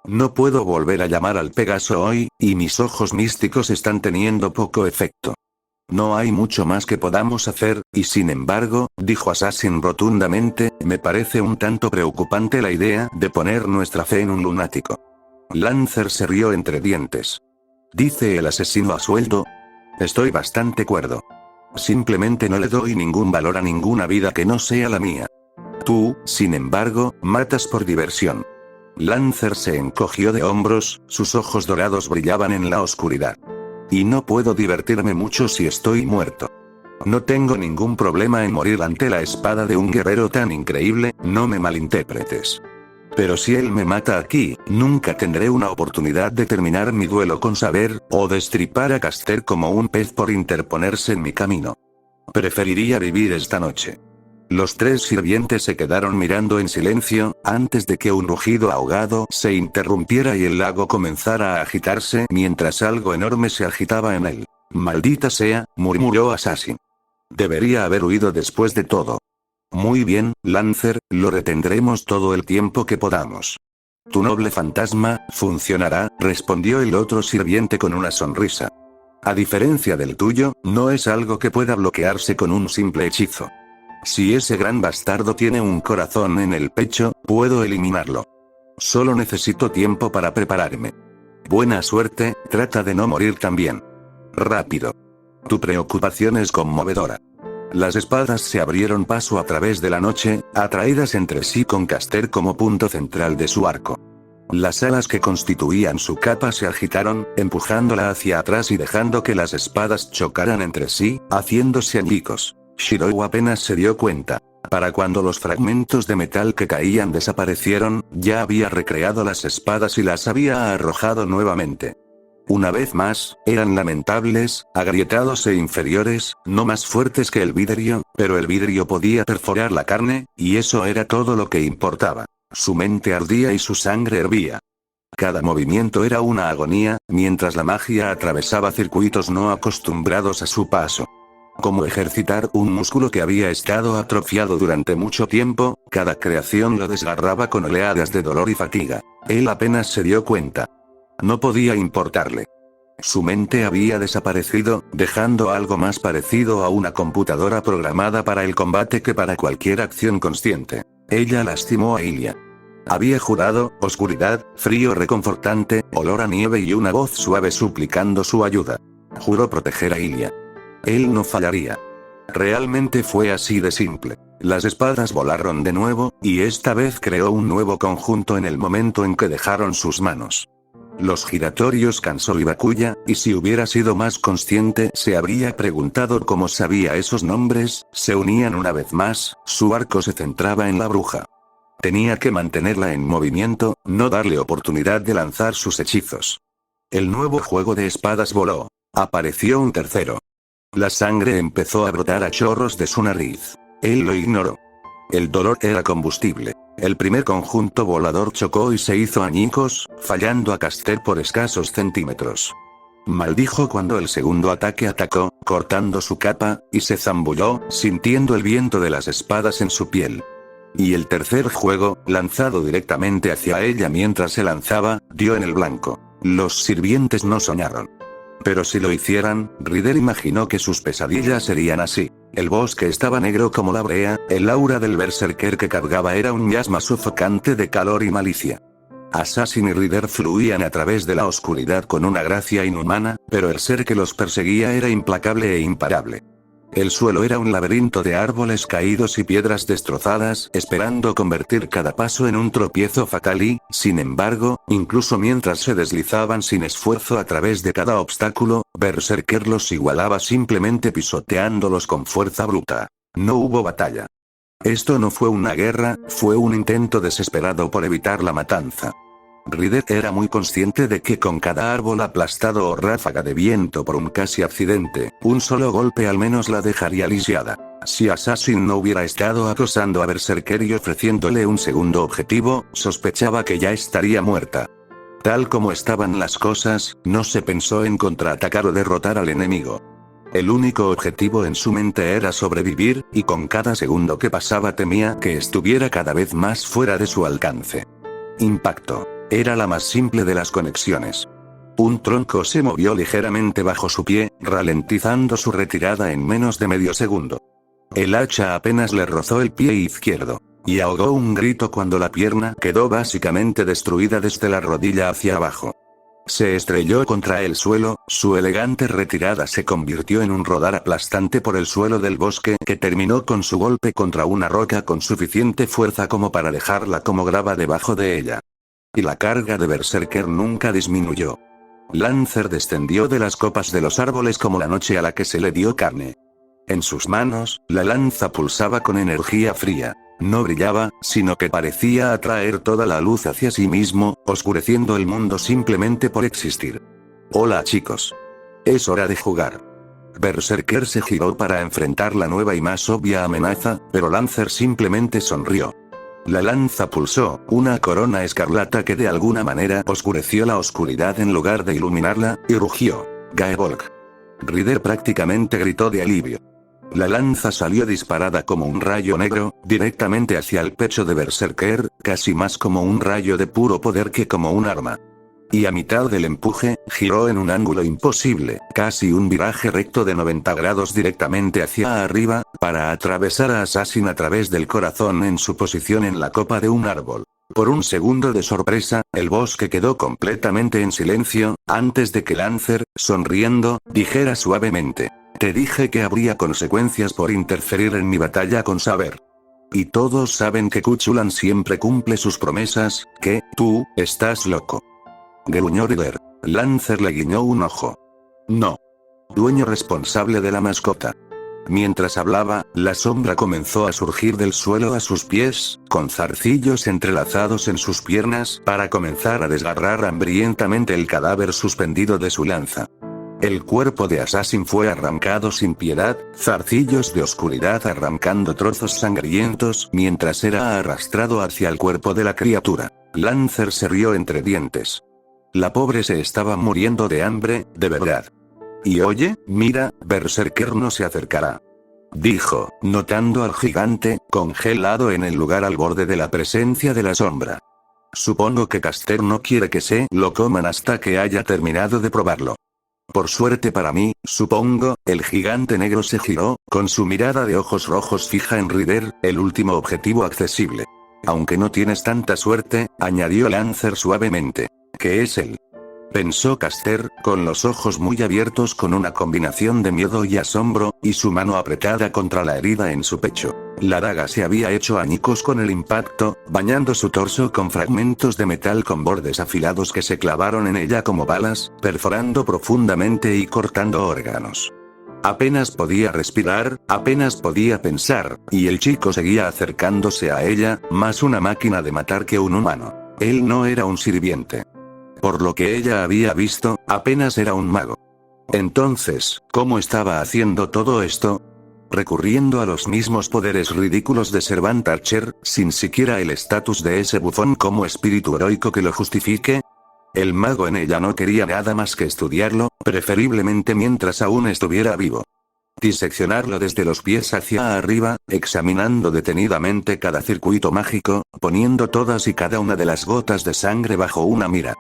No puedo volver a llamar al Pegaso hoy, y mis ojos místicos están teniendo poco efecto. No hay mucho más que podamos hacer, y sin embargo, dijo Assassin rotundamente, me parece un tanto preocupante la idea de poner nuestra fe en un lunático. Lancer se rió entre dientes. Dice el asesino a sueldo. Estoy bastante cuerdo. Simplemente no le doy ningún valor a ninguna vida que no sea la mía. Tú, sin embargo, matas por diversión. Lancer se encogió de hombros, sus ojos dorados brillaban en la oscuridad. Y no puedo divertirme mucho si estoy muerto. No tengo ningún problema en morir ante la espada de un guerrero tan increíble, no me malinterpretes. Pero si él me mata aquí, nunca tendré una oportunidad de terminar mi duelo con Saber, o destripar a Caster como un pez por interponerse en mi camino. Preferiría vivir esta noche. Los tres sirvientes se quedaron mirando en silencio, antes de que un rugido ahogado se interrumpiera y el lago comenzara a agitarse mientras algo enorme se agitaba en él. «Maldita sea», murmuró Assassin. «Debería haber huido después de todo». «Muy bien, Lancer, lo retendremos todo el tiempo que podamos». «Tu noble fantasma funcionará», respondió el otro sirviente con una sonrisa. «A diferencia del tuyo, no es algo que pueda bloquearse con un simple hechizo. Si ese gran bastardo tiene un corazón en el pecho, puedo eliminarlo. Solo necesito tiempo para prepararme. Buena suerte, trata de no morir también. Rápido. Tu preocupación es conmovedora». Las espadas se abrieron paso a través de la noche, atraídas entre sí con Caster como punto central de su arco. Las alas que constituían su capa se agitaron, empujándola hacia atrás y dejando que las espadas chocaran entre sí, haciéndose añicos. Shirou apenas se dio cuenta. Para cuando los fragmentos de metal que caían desaparecieron, ya había recreado las espadas y las había arrojado nuevamente. Una vez más, eran lamentables, agrietados e inferiores, no más fuertes que el vidrio, pero el vidrio podía perforar la carne, y eso era todo lo que importaba. Su mente ardía y su sangre hervía. Cada movimiento era una agonía, mientras la magia atravesaba circuitos no acostumbrados a su paso. Como ejercitar un músculo que había estado atrofiado durante mucho tiempo, cada creación lo desgarraba con oleadas de dolor y fatiga. Él apenas se dio cuenta. No podía importarle. Su mente había desaparecido, dejando algo más parecido a una computadora programada para el combate que para cualquier acción consciente. Ella lastimó a Ilia. Había jurado, oscuridad, frío reconfortante, olor a nieve y una voz suave suplicando su ayuda. Juró proteger a Ilia. Él no fallaría. Realmente fue así de simple. Las espadas volaron de nuevo, y esta vez creó un nuevo conjunto en el momento en que dejaron sus manos. Los giratorios Kansou y Bakuya, y si hubiera sido más consciente se habría preguntado cómo sabía esos nombres, se unían una vez más, su arco se centraba en la bruja. Tenía que mantenerla en movimiento, no darle oportunidad de lanzar sus hechizos. El nuevo juego de espadas voló. Apareció un tercero. La sangre empezó a brotar a chorros de su nariz. Él lo ignoró. El dolor era combustible. El primer conjunto volador chocó y se hizo añicos, fallando a Caster por escasos centímetros. Maldijo cuando el segundo ataque atacó, cortando su capa, y se zambulló, sintiendo el viento de las espadas en su piel. Y el tercer juego, lanzado directamente hacia ella mientras se lanzaba, dio en el blanco. Los sirvientes no soñaron. Pero si lo hicieran, Rider imaginó que sus pesadillas serían así. El bosque estaba negro como la brea, el aura del berserker que cargaba era un miasma sofocante de calor y malicia. Assassin y Rider fluían a través de la oscuridad con una gracia inhumana, pero el ser que los perseguía era implacable e imparable. El suelo era un laberinto de árboles caídos y piedras destrozadas, esperando convertir cada paso en un tropiezo fatal y, sin embargo, incluso mientras se deslizaban sin esfuerzo a través de cada obstáculo, Berserker los igualaba simplemente pisoteándolos con fuerza bruta. No hubo batalla. Esto no fue una guerra, fue un intento desesperado por evitar la matanza. Rider era muy consciente de que con cada árbol aplastado o ráfaga de viento por un casi accidente, un solo golpe al menos la dejaría lisiada. Si Assassin no hubiera estado acosando a Berserker y ofreciéndole un segundo objetivo, sospechaba que ya estaría muerta. Tal como estaban las cosas, no se pensó en contraatacar o derrotar al enemigo. El único objetivo en su mente era sobrevivir, y con cada segundo que pasaba temía que estuviera cada vez más fuera de su alcance. Impacto. Era la más simple de las conexiones. Un tronco se movió ligeramente bajo su pie, ralentizando su retirada en menos de medio segundo. El hacha apenas le rozó el pie izquierdo. Y ahogó un grito cuando la pierna quedó básicamente destruida desde la rodilla hacia abajo. Se estrelló contra el suelo, su elegante retirada se convirtió en un rodar aplastante por el suelo del bosque que terminó con su golpe contra una roca con suficiente fuerza como para dejarla como grava debajo de ella. Y la carga de Berserker nunca disminuyó. Lancer descendió de las copas de los árboles como la noche a la que se le dio carne. En sus manos, la lanza pulsaba con energía fría. No brillaba, sino que parecía atraer toda la luz hacia sí mismo, oscureciendo el mundo simplemente por existir. Hola chicos. Es hora de jugar. Berserker se giró para enfrentar la nueva y más obvia amenaza, pero Lancer simplemente sonrió. La lanza pulsó, una corona escarlata que de alguna manera oscureció la oscuridad en lugar de iluminarla, y rugió. Gaebolg. Rider prácticamente gritó de alivio. La lanza salió disparada como un rayo negro, directamente hacia el pecho de Berserker, casi más como un rayo de puro poder que como un arma. Y a mitad del empuje, giró en un ángulo imposible, casi un viraje recto de 90 grados directamente hacia arriba, para atravesar a Assassin a través del corazón en su posición en la copa de un árbol. Por un segundo de sorpresa, el bosque quedó completamente en silencio, antes de que Lancer, sonriendo, dijera suavemente: te dije que habría consecuencias por interferir en mi batalla con Saber. Y todos saben que Kuchulan siempre cumple sus promesas, que, tú, estás loco. Gruñó Rider. Lancer le guiñó un ojo. No. Dueño responsable de la mascota. Mientras hablaba, la sombra comenzó a surgir del suelo a sus pies, con zarcillos entrelazados en sus piernas, para comenzar a desgarrar hambrientamente el cadáver suspendido de su lanza. El cuerpo de Assassin fue arrancado sin piedad, zarcillos de oscuridad arrancando trozos sangrientos mientras era arrastrado hacia el cuerpo de la criatura. Lancer se rió entre dientes. La pobre se estaba muriendo de hambre, de verdad. Y oye, mira, Berserker no se acercará. Dijo, notando al gigante, congelado en el lugar al borde de la presencia de la sombra. Supongo que Caster no quiere que se lo coman hasta que haya terminado de probarlo. Por suerte para mí, supongo, el gigante negro se giró, con su mirada de ojos rojos fija en Rider, el último objetivo accesible. Aunque no tienes tanta suerte, añadió Lancer suavemente. ¿Qué es él? Pensó Caster, con los ojos muy abiertos con una combinación de miedo y asombro, y su mano apretada contra la herida en su pecho. La daga se había hecho añicos con el impacto, bañando su torso con fragmentos de metal con bordes afilados que se clavaron en ella como balas, perforando profundamente y cortando órganos. Apenas podía respirar, apenas podía pensar, y el chico seguía acercándose a ella, más una máquina de matar que un humano. Él no era un sirviente. Por lo que ella había visto, apenas era un mago. Entonces, ¿cómo estaba haciendo todo esto? Recurriendo a los mismos poderes ridículos de Servant Archer, sin siquiera el estatus de ese bufón como espíritu heroico que lo justifique. El mago en ella no quería nada más que estudiarlo, preferiblemente mientras aún estuviera vivo. Diseccionarlo desde los pies hacia arriba, examinando detenidamente cada circuito mágico, poniendo todas y cada una de las gotas de sangre bajo una mira.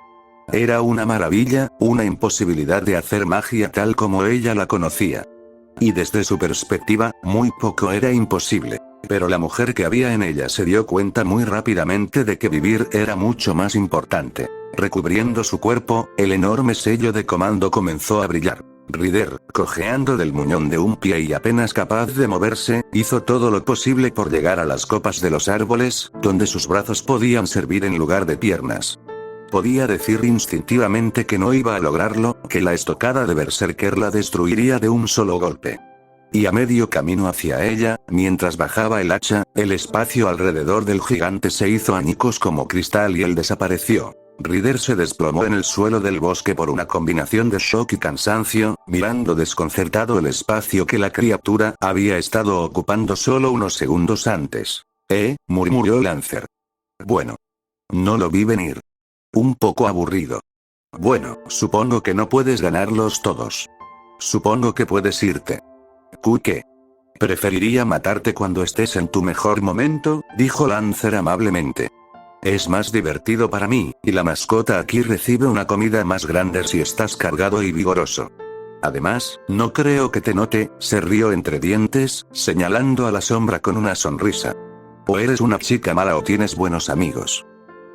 Era una maravilla, una imposibilidad de hacer magia tal como ella la conocía. Y desde su perspectiva, muy poco era imposible. Pero la mujer que había en ella se dio cuenta muy rápidamente de que vivir era mucho más importante. Recubriendo su cuerpo, el enorme sello de comando comenzó a brillar. Rider, cojeando del muñón de un pie y apenas capaz de moverse, hizo todo lo posible por llegar a las copas de los árboles, donde sus brazos podían servir en lugar de piernas. Podía decir instintivamente que no iba a lograrlo, que la estocada de Berserker la destruiría de un solo golpe. Y a medio camino hacia ella, mientras bajaba el hacha, el espacio alrededor del gigante se hizo añicos como cristal y él desapareció. Rider se desplomó en el suelo del bosque por una combinación de shock y cansancio, mirando desconcertado el espacio que la criatura había estado ocupando solo unos segundos antes. Murmuró Lancer. Bueno. No lo vi venir. Un poco aburrido. Bueno, supongo que no puedes ganarlos todos. Supongo que puedes irte. ¿Qué? Preferiría matarte cuando estés en tu mejor momento, dijo Lancer amablemente. Es más divertido para mí, y la mascota aquí recibe una comida más grande si estás cargado y vigoroso. Además, no creo que te note, se rió entre dientes, señalando a la sombra con una sonrisa. O eres una chica mala o tienes buenos amigos.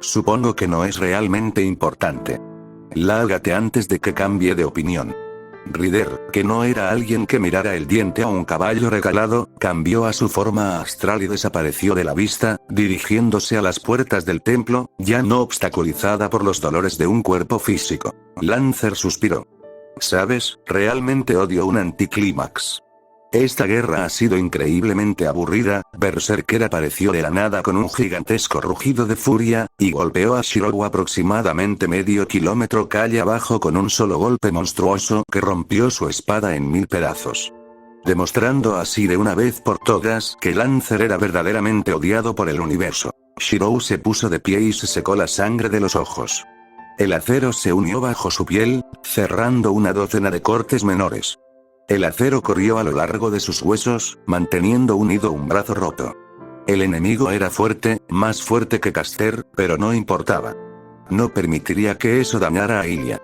Supongo que no es realmente importante. Lárgate antes de que cambie de opinión. Rider, que no era alguien que mirara el diente a un caballo regalado, cambió a su forma astral y desapareció de la vista, dirigiéndose a las puertas del templo, ya no obstaculizada por los dolores de un cuerpo físico. Lancer suspiró. ¿Sabes? Realmente odio un anticlímax. Esta guerra ha sido increíblemente aburrida. Berserker apareció de la nada con un gigantesco rugido de furia, y golpeó a Shirou aproximadamente medio kilómetro calle abajo con un solo golpe monstruoso que rompió su espada en 1000 pedazos. Demostrando así de una vez por todas que Lancer era verdaderamente odiado por el universo. Shirou se puso de pie y se secó la sangre de los ojos. El acero se unió bajo su piel, cerrando una docena de cortes menores. El acero corrió a lo largo de sus huesos, manteniendo unido un brazo roto. El enemigo era fuerte, más fuerte que Caster, pero no importaba. No permitiría que eso dañara a Ilia.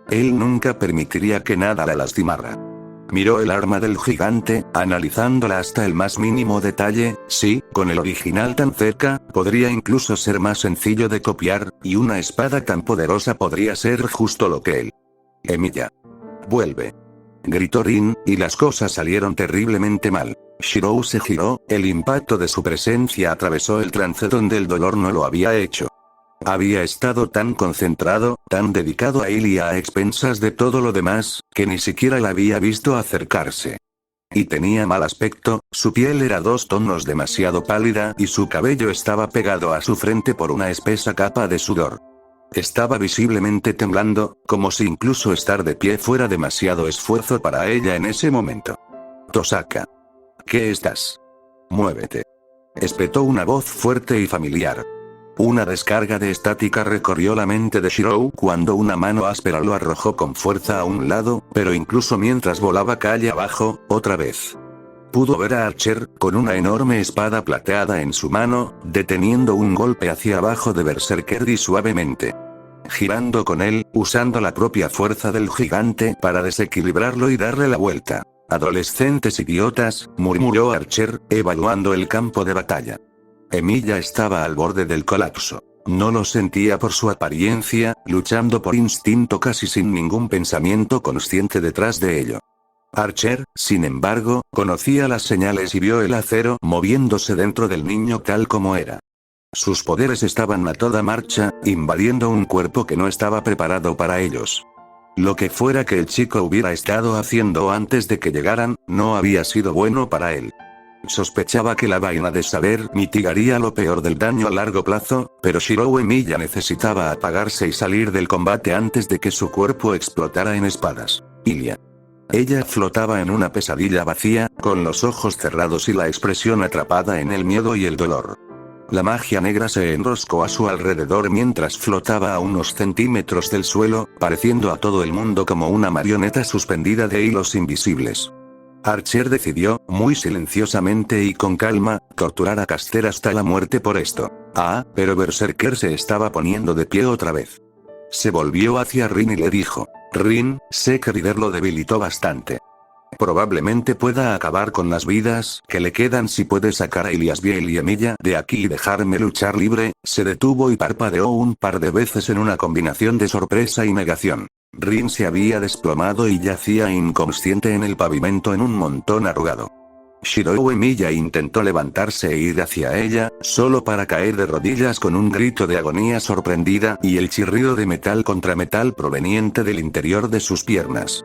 Él nunca permitiría que nada la lastimara. Miró el arma del gigante, analizándola hasta el más mínimo detalle. Sí, con el original tan cerca, podría incluso ser más sencillo de copiar, y una espada tan poderosa podría ser justo lo que él. Emilia. Vuelve. Gritó Rin, y las cosas salieron terriblemente mal. Shirou se giró, el impacto de su presencia atravesó el trance donde el dolor no lo había hecho. Había estado tan concentrado, tan dedicado a Ilia a expensas de todo lo demás, que ni siquiera la había visto acercarse. Y tenía mal aspecto, su piel era 2 tonos demasiado pálida y su cabello estaba pegado a su frente por una espesa capa de sudor. Estaba visiblemente temblando, como si incluso estar de pie fuera demasiado esfuerzo para ella en ese momento. Tosaka. ¿Qué estás? Muévete. Espetó una voz fuerte y familiar. Una descarga de estática recorrió la mente de Shirou cuando una mano áspera lo arrojó con fuerza a un lado, pero incluso mientras volaba calle abajo, otra vez. Pudo ver a Archer, con una enorme espada plateada en su mano, deteniendo un golpe hacia abajo de Berserker y suavemente girando con él, usando la propia fuerza del gigante para desequilibrarlo y darle la vuelta. Adolescentes idiotas, murmuró Archer, evaluando el campo de batalla. Emilia estaba al borde del colapso. No lo sentía por su apariencia, luchando por instinto casi sin ningún pensamiento consciente detrás de ello. Archer, sin embargo, conocía las señales y vio el acero moviéndose dentro del niño tal como era. Sus poderes estaban a toda marcha, invadiendo un cuerpo que no estaba preparado para ellos. Lo que fuera que el chico hubiera estado haciendo antes de que llegaran, no había sido bueno para él. Sospechaba que la vaina de saber mitigaría lo peor del daño a largo plazo, pero Shirou Emilia necesitaba apagarse y salir del combate antes de que su cuerpo explotara en espadas. Ilia. Ella flotaba en una pesadilla vacía, con los ojos cerrados y la expresión atrapada en el miedo y el dolor. La magia negra se enroscó a su alrededor mientras flotaba a unos centímetros del suelo, pareciendo a todo el mundo como una marioneta suspendida de hilos invisibles. Archer decidió, muy silenciosamente y con calma, torturar a Caster hasta la muerte por esto. Pero Berserker se estaba poniendo de pie otra vez. Se volvió hacia Rin y le dijo: Rin, sé que Rider lo debilitó bastante. Probablemente pueda acabar con las vidas que le quedan si puede sacar a Iliasbiel y Emilia de aquí y dejarme luchar libre. Se detuvo y parpadeó un par de veces en una combinación de sorpresa y negación. Rin se había desplomado y yacía inconsciente en el pavimento en un montón arrugado. Shirou Emilia intentó levantarse e ir hacia ella, solo para caer de rodillas con un grito de agonía sorprendida y el chirrido de metal contra metal proveniente del interior de sus piernas.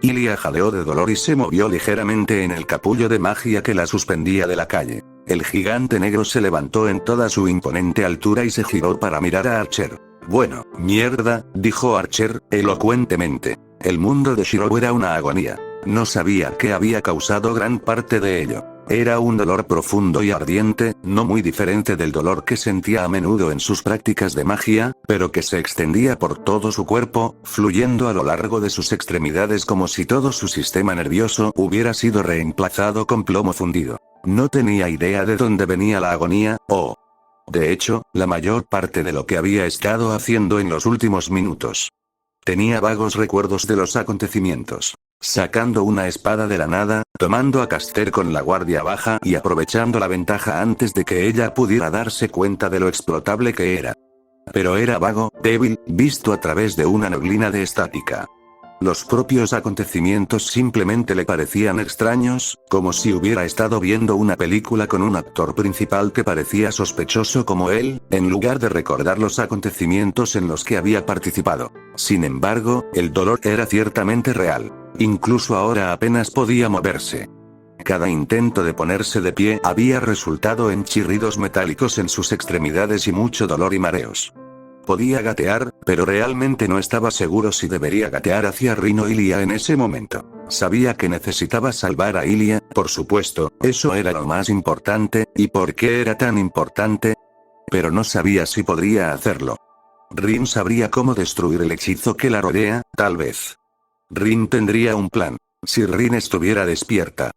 Ilia jadeó de dolor y se movió ligeramente en el capullo de magia que la suspendía de la calle. El gigante negro se levantó en toda su imponente altura y se giró para mirar a Archer. Bueno, mierda, dijo Archer, elocuentemente. El mundo de Shirou era una agonía. No sabía qué había causado gran parte de ello. Era un dolor profundo y ardiente, no muy diferente del dolor que sentía a menudo en sus prácticas de magia, pero que se extendía por todo su cuerpo, fluyendo a lo largo de sus extremidades como si todo su sistema nervioso hubiera sido reemplazado con plomo fundido. No tenía idea de dónde venía la agonía, o... De hecho, la mayor parte de lo que había estado haciendo en los últimos minutos. Tenía vagos recuerdos de los acontecimientos. Sacando una espada de la nada, tomando a Caster con la guardia baja y aprovechando la ventaja antes de que ella pudiera darse cuenta de lo explotable que era. Pero era vago, débil, visto a través de una neblina de estática. Los propios acontecimientos simplemente le parecían extraños, como si hubiera estado viendo una película con un actor principal que parecía sospechoso como él, en lugar de recordar los acontecimientos en los que había participado. Sin embargo, el dolor era ciertamente real. Incluso ahora apenas podía moverse. Cada intento de ponerse de pie había resultado en chirridos metálicos en sus extremidades y mucho dolor y mareos. Podía gatear, pero realmente no estaba seguro si debería gatear hacia Rin o Ilia en ese momento. Sabía que necesitaba salvar a Ilia, por supuesto, eso era lo más importante, ¿y por qué era tan importante? Pero no sabía si podría hacerlo. Rin sabría cómo destruir el hechizo que la rodea, tal vez. Rin tendría un plan. Si Rin estuviera despierta.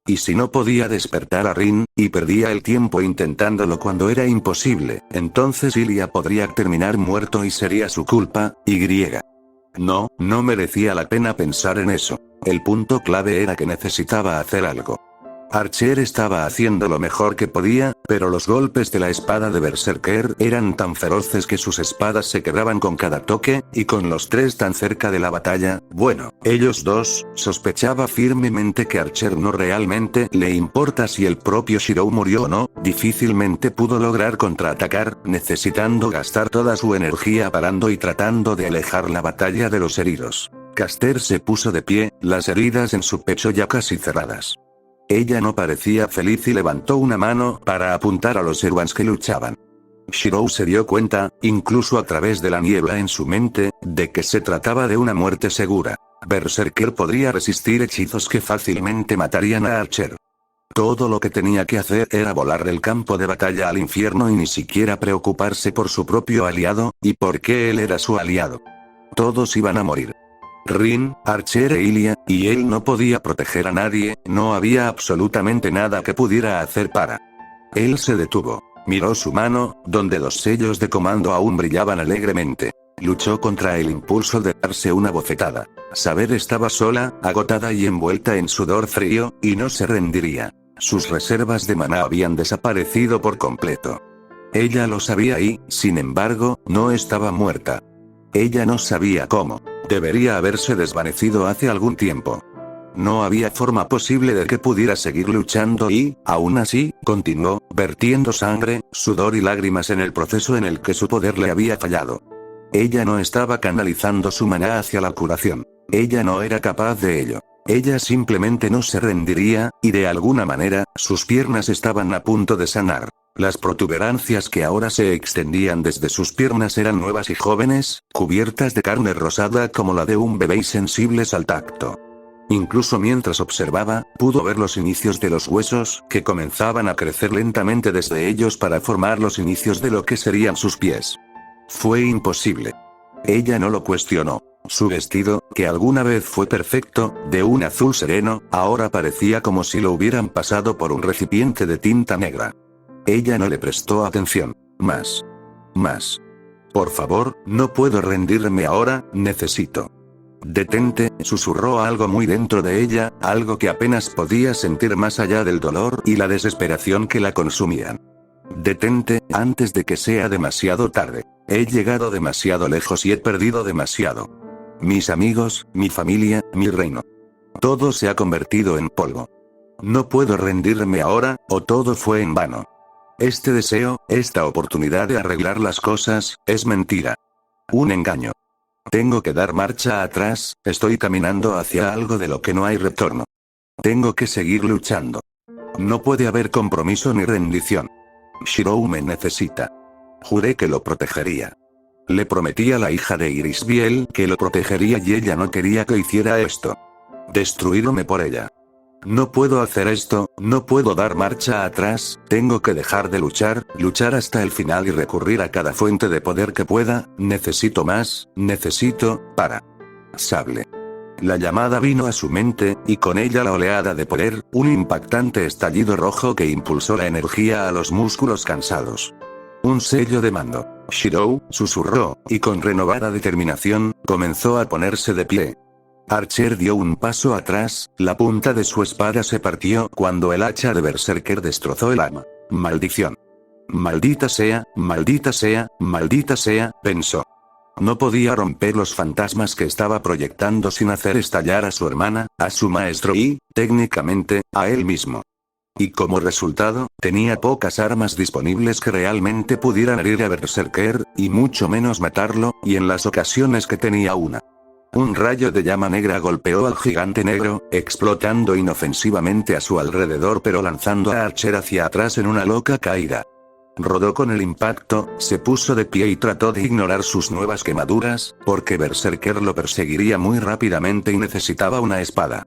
Y si no podía despertar a Rin, y perdía el tiempo intentándolo cuando era imposible, entonces Ilia podría terminar muerto y sería su culpa, y. No merecía la pena pensar en eso. El punto clave era que necesitaba hacer algo. Archer estaba haciendo lo mejor que podía, pero los golpes de la espada de Berserker eran tan feroces que sus espadas se quebraban con cada toque, y con los tres tan cerca de la batalla, bueno, ellos dos, sospechaba firmemente que Archer no realmente le importa si el propio Shirou murió o no, difícilmente pudo lograr contraatacar, necesitando gastar toda su energía parando y tratando de alejar la batalla de los heridos. Caster se puso de pie, las heridas en su pecho ya casi cerradas. Ella no parecía feliz y levantó una mano para apuntar a los Eruans que luchaban. Shirou se dio cuenta, incluso a través de la niebla en su mente, de que se trataba de una muerte segura. Berserker podría resistir hechizos que fácilmente matarían a Archer. Todo lo que tenía que hacer era volar del campo de batalla al infierno y ni siquiera preocuparse por su propio aliado, y por qué él era su aliado. Todos iban a morir. Rin, Archer e Ilia, y él no podía proteger a nadie, no había absolutamente nada que pudiera hacer para. Él se detuvo. Miró su mano, donde los sellos de comando aún brillaban alegremente. Luchó contra el impulso de darse una bofetada. Saber estaba sola, agotada y envuelta en sudor frío, y no se rendiría. Sus reservas de maná habían desaparecido por completo. Ella lo sabía y, sin embargo, no estaba muerta. Ella no sabía cómo. Debería haberse desvanecido hace algún tiempo. No había forma posible de que pudiera seguir luchando y, aún así, continuó, vertiendo sangre, sudor y lágrimas en el proceso en el que su poder le había fallado. Ella no estaba canalizando su maná hacia la curación. Ella no era capaz de ello. Ella simplemente no se rendiría, y de alguna manera, sus piernas estaban a punto de sanar. Las protuberancias que ahora se extendían desde sus piernas eran nuevas y jóvenes, cubiertas de carne rosada como la de un bebé y sensibles al tacto. Incluso mientras observaba, pudo ver los inicios de los huesos, que comenzaban a crecer lentamente desde ellos para formar los inicios de lo que serían sus pies. Fue imposible. Ella no lo cuestionó. Su vestido, que alguna vez fue perfecto, de un azul sereno, ahora parecía como si lo hubieran pasado por un recipiente de tinta negra. Ella no le prestó atención. Más. Por favor, no puedo rendirme ahora, necesito. Detente, susurró algo muy dentro de ella, algo que apenas podía sentir más allá del dolor y la desesperación que la consumían. Detente, antes de que sea demasiado tarde. He llegado demasiado lejos y he perdido demasiado. Mis amigos, mi familia, mi reino. Todo se ha convertido en polvo. No puedo rendirme ahora, o todo fue en vano. Este deseo, esta oportunidad de arreglar las cosas, es mentira. Un engaño. Tengo que dar marcha atrás, estoy caminando hacia algo de lo que no hay retorno. Tengo que seguir luchando. No puede haber compromiso ni rendición. Shirou me necesita. Juré que lo protegería. Le prometí a la hija de Irisbiel que lo protegería y ella no quería que hiciera esto. Destruirme por ella. No puedo hacer esto, no puedo dar marcha atrás, tengo que dejar de luchar hasta el final y recurrir a cada fuente de poder que pueda, necesito más, sable. La llamada vino a su mente, y con ella la oleada de poder, un impactante estallido rojo que impulsó la energía a los músculos cansados. Un sello de mando. Shirou, susurró, y con renovada determinación, comenzó a ponerse de pie. Archer dio un paso atrás, la punta de su espada se partió cuando el hacha de Berserker destrozó el arma. Maldición. Maldita sea, pensó. No podía romper los fantasmas que estaba proyectando sin hacer estallar a su hermana, a su maestro y, técnicamente, a él mismo. Y como resultado, tenía pocas armas disponibles que realmente pudieran herir a Berserker, y mucho menos matarlo, y en las ocasiones que tenía una. Un rayo de llama negra golpeó al gigante negro, explotando inofensivamente a su alrededor pero lanzando a Archer hacia atrás en una loca caída. Rodó con el impacto, se puso de pie y trató de ignorar sus nuevas quemaduras, porque Berserker lo perseguiría muy rápidamente y necesitaba una espada.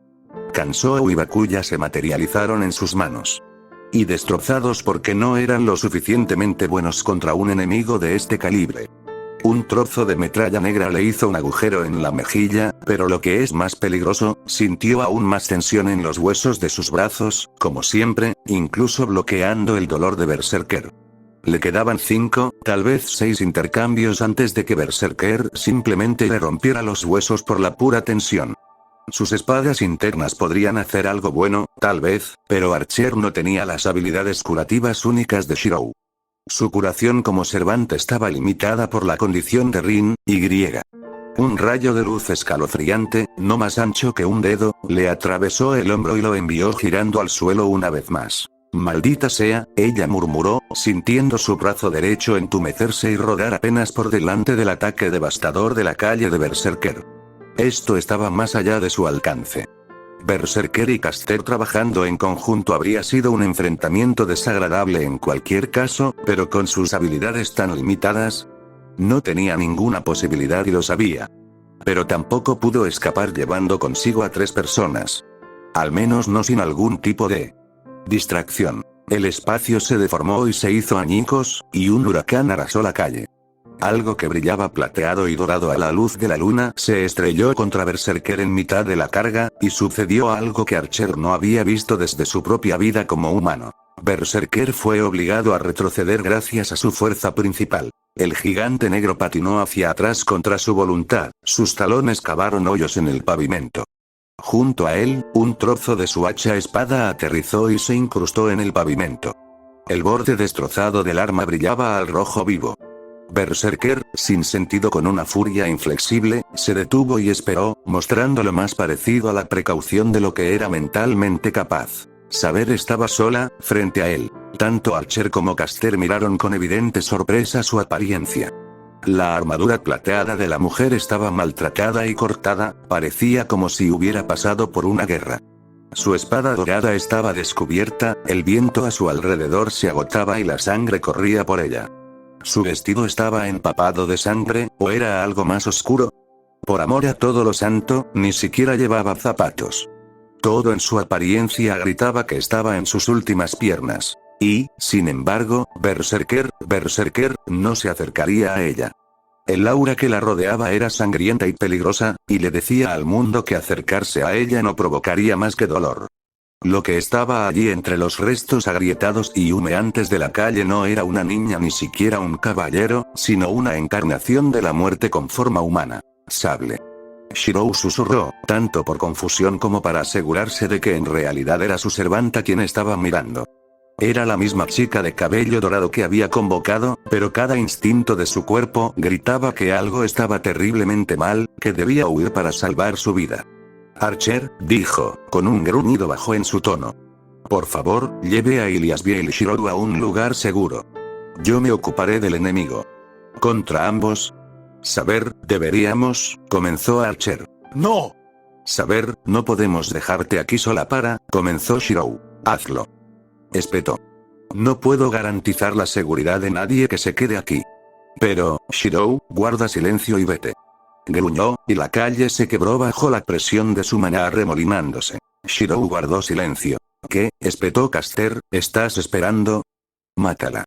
Kansou y Bakuya se materializaron en sus manos. Y destrozados porque no eran lo suficientemente buenos contra un enemigo de este calibre. Un trozo de metralla negra le hizo un agujero en la mejilla, pero lo que es más peligroso, sintió aún más tensión en los huesos de sus brazos, como siempre, incluso bloqueando el dolor de Berserker. Le quedaban 5, tal vez 6 intercambios antes de que Berserker simplemente le rompiera los huesos por la pura tensión. Sus espadas internas podrían hacer algo bueno, tal vez, pero Archer no tenía las habilidades curativas únicas de Shirou. Su curación como Servante estaba limitada por la condición de Rin, Y. Un rayo de luz escalofriante, no más ancho que un dedo, le atravesó el hombro y lo envió girando al suelo una vez más. Maldita sea, ella murmuró, sintiendo su brazo derecho entumecerse y rodar apenas por delante del ataque devastador de la calle de Berserker. Esto estaba más allá de su alcance. Berserker y Caster trabajando en conjunto habría sido un enfrentamiento desagradable en cualquier caso, pero con sus habilidades tan limitadas, no tenía ninguna posibilidad y lo sabía. Pero tampoco pudo escapar llevando consigo a 3 personas. Al menos no sin algún tipo de distracción. El espacio se deformó y se hizo añicos, y un huracán arrasó la calle. Algo que brillaba plateado y dorado a la luz de la luna se estrelló contra Berserker en mitad de la carga, y sucedió algo que Archer no había visto desde su propia vida como humano. Berserker fue obligado a retroceder gracias a su fuerza principal. El gigante negro patinó hacia atrás contra su voluntad, sus talones cavaron hoyos en el pavimento. Junto a él, un trozo de su hacha espada aterrizó y se incrustó en el pavimento. El borde destrozado del arma brillaba al rojo vivo. Berserker, sin sentido con una furia inflexible, se detuvo y esperó, mostrando lo más parecido a la precaución de lo que era mentalmente capaz. Saber estaba sola, frente a él. Tanto Archer como Caster miraron con evidente sorpresa su apariencia. La armadura plateada de la mujer estaba maltratada y cortada, parecía como si hubiera pasado por una guerra. Su espada dorada estaba descubierta, el viento a su alrededor se agotaba y la sangre corría por ella. Su vestido estaba empapado de sangre, ¿o era algo más oscuro? Por amor a todo lo santo, ni siquiera llevaba zapatos. Todo en su apariencia gritaba que estaba en sus últimas piernas. Y, sin embargo, Berserker no se acercaría a ella. El aura que la rodeaba era sangrienta y peligrosa, y le decía al mundo que acercarse a ella no provocaría más que dolor. Lo que estaba allí entre los restos agrietados y humeantes de la calle no era una niña ni siquiera un caballero, sino una encarnación de la muerte con forma humana. Sable. Shirou susurró, tanto por confusión como para asegurarse de que en realidad era su servanta quien estaba mirando. Era la misma chica de cabello dorado que había convocado, pero cada instinto de su cuerpo gritaba que algo estaba terriblemente mal, que debía huir para salvar su vida. Archer, dijo, con un gruñido bajo en su tono. Por favor, lleve a Iliasbiel y Shirou a un lugar seguro. Yo me ocuparé del enemigo. ¿Contra ambos? Saber, deberíamos, comenzó Archer. ¡No! Saber, no podemos dejarte aquí sola comenzó Shirou. Hazlo. Espetó. No puedo garantizar la seguridad de nadie que se quede aquí. Pero, Shirou, guarda silencio y vete. Gruñó, y la calle se quebró bajo la presión de su maná remolinándose. Shirou guardó silencio. ¿Qué? Espetó Caster, ¿estás esperando? Mátala.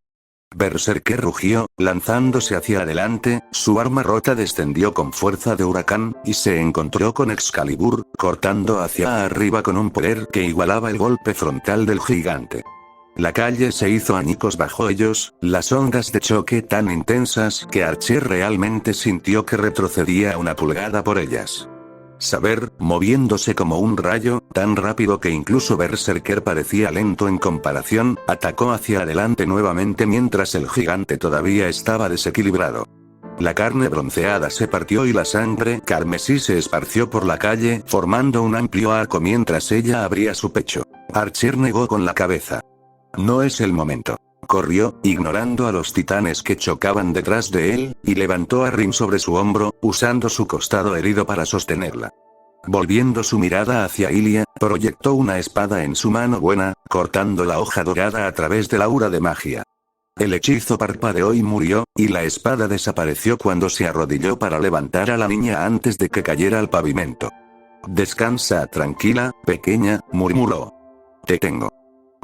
Berserker rugió, lanzándose hacia adelante, su arma rota descendió con fuerza de huracán, y se encontró con Excalibur, cortando hacia arriba con un poder que igualaba el golpe frontal del gigante. La calle se hizo añicos bajo ellos, las ondas de choque tan intensas que Archer realmente sintió que retrocedía una pulgada por ellas. Saber, moviéndose como un rayo, tan rápido que incluso Berserker parecía lento en comparación, atacó hacia adelante nuevamente mientras el gigante todavía estaba desequilibrado. La carne bronceada se partió y la sangre carmesí se esparció por la calle, formando un amplio arco mientras ella abría su pecho. Archer negó con la cabeza. No es el momento. corrió, ignorando a los titanes que chocaban detrás de él, y levantó a Rin sobre su hombro, usando su costado herido para sostenerla. Volviendo su mirada hacia Ilia, proyectó una espada en su mano buena, cortando la hoja dorada a través del aura de magia. El hechizo parpadeó y murió, y la espada desapareció cuando se arrodilló para levantar a la niña antes de que cayera al pavimento. «Descansa tranquila, pequeña», murmuró. «Te tengo».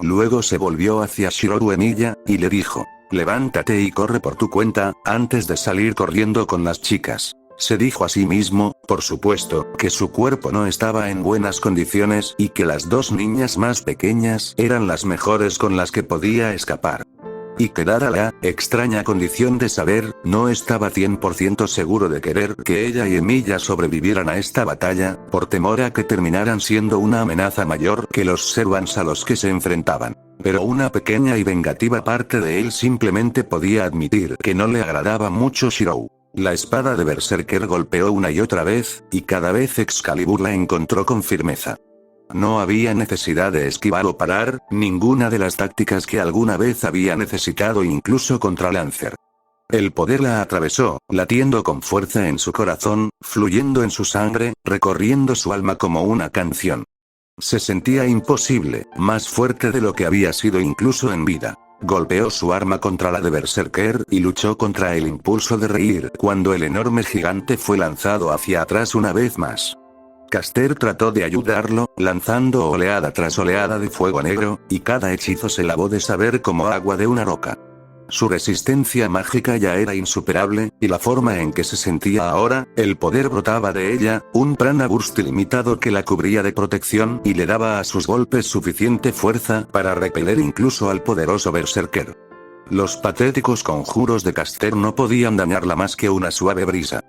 Luego se volvió hacia Shirou Emiya, y le dijo: «Levántate y corre por tu cuenta, antes de salir corriendo con las chicas». Se dijo a sí mismo, por supuesto, que su cuerpo no estaba en buenas condiciones y que las dos niñas más pequeñas eran las mejores con las que podía escapar. Y que dada la extraña condición de saber, no estaba 100% seguro de querer que ella y Emiya sobrevivieran a esta batalla, por temor a que terminaran siendo una amenaza mayor que los Servants a los que se enfrentaban. Pero una pequeña y vengativa parte de él simplemente podía admitir que no le agradaba mucho Shirou. La espada de Berserker golpeó una y otra vez, y cada vez Excalibur la encontró con firmeza. No había necesidad de esquivar o parar, ninguna de las tácticas que alguna vez había necesitado incluso contra Lancer. El poder la atravesó, latiendo con fuerza en su corazón, fluyendo en su sangre, recorriendo su alma como una canción. Se sentía imposible, más fuerte de lo que había sido incluso en vida. Golpeó su arma contra la de Berserker y luchó contra el impulso de reír cuando el enorme gigante fue lanzado hacia atrás una vez más. Caster trató de ayudarlo, lanzando oleada tras oleada de fuego negro, y cada hechizo se lavó de saber como agua de una roca. Su resistencia mágica ya era insuperable, y la forma en que se sentía ahora, el poder brotaba de ella, un prana burst ilimitado que la cubría de protección y le daba a sus golpes suficiente fuerza para repeler incluso al poderoso Berserker. Los patéticos conjuros de Caster no podían dañarla más que una suave brisa.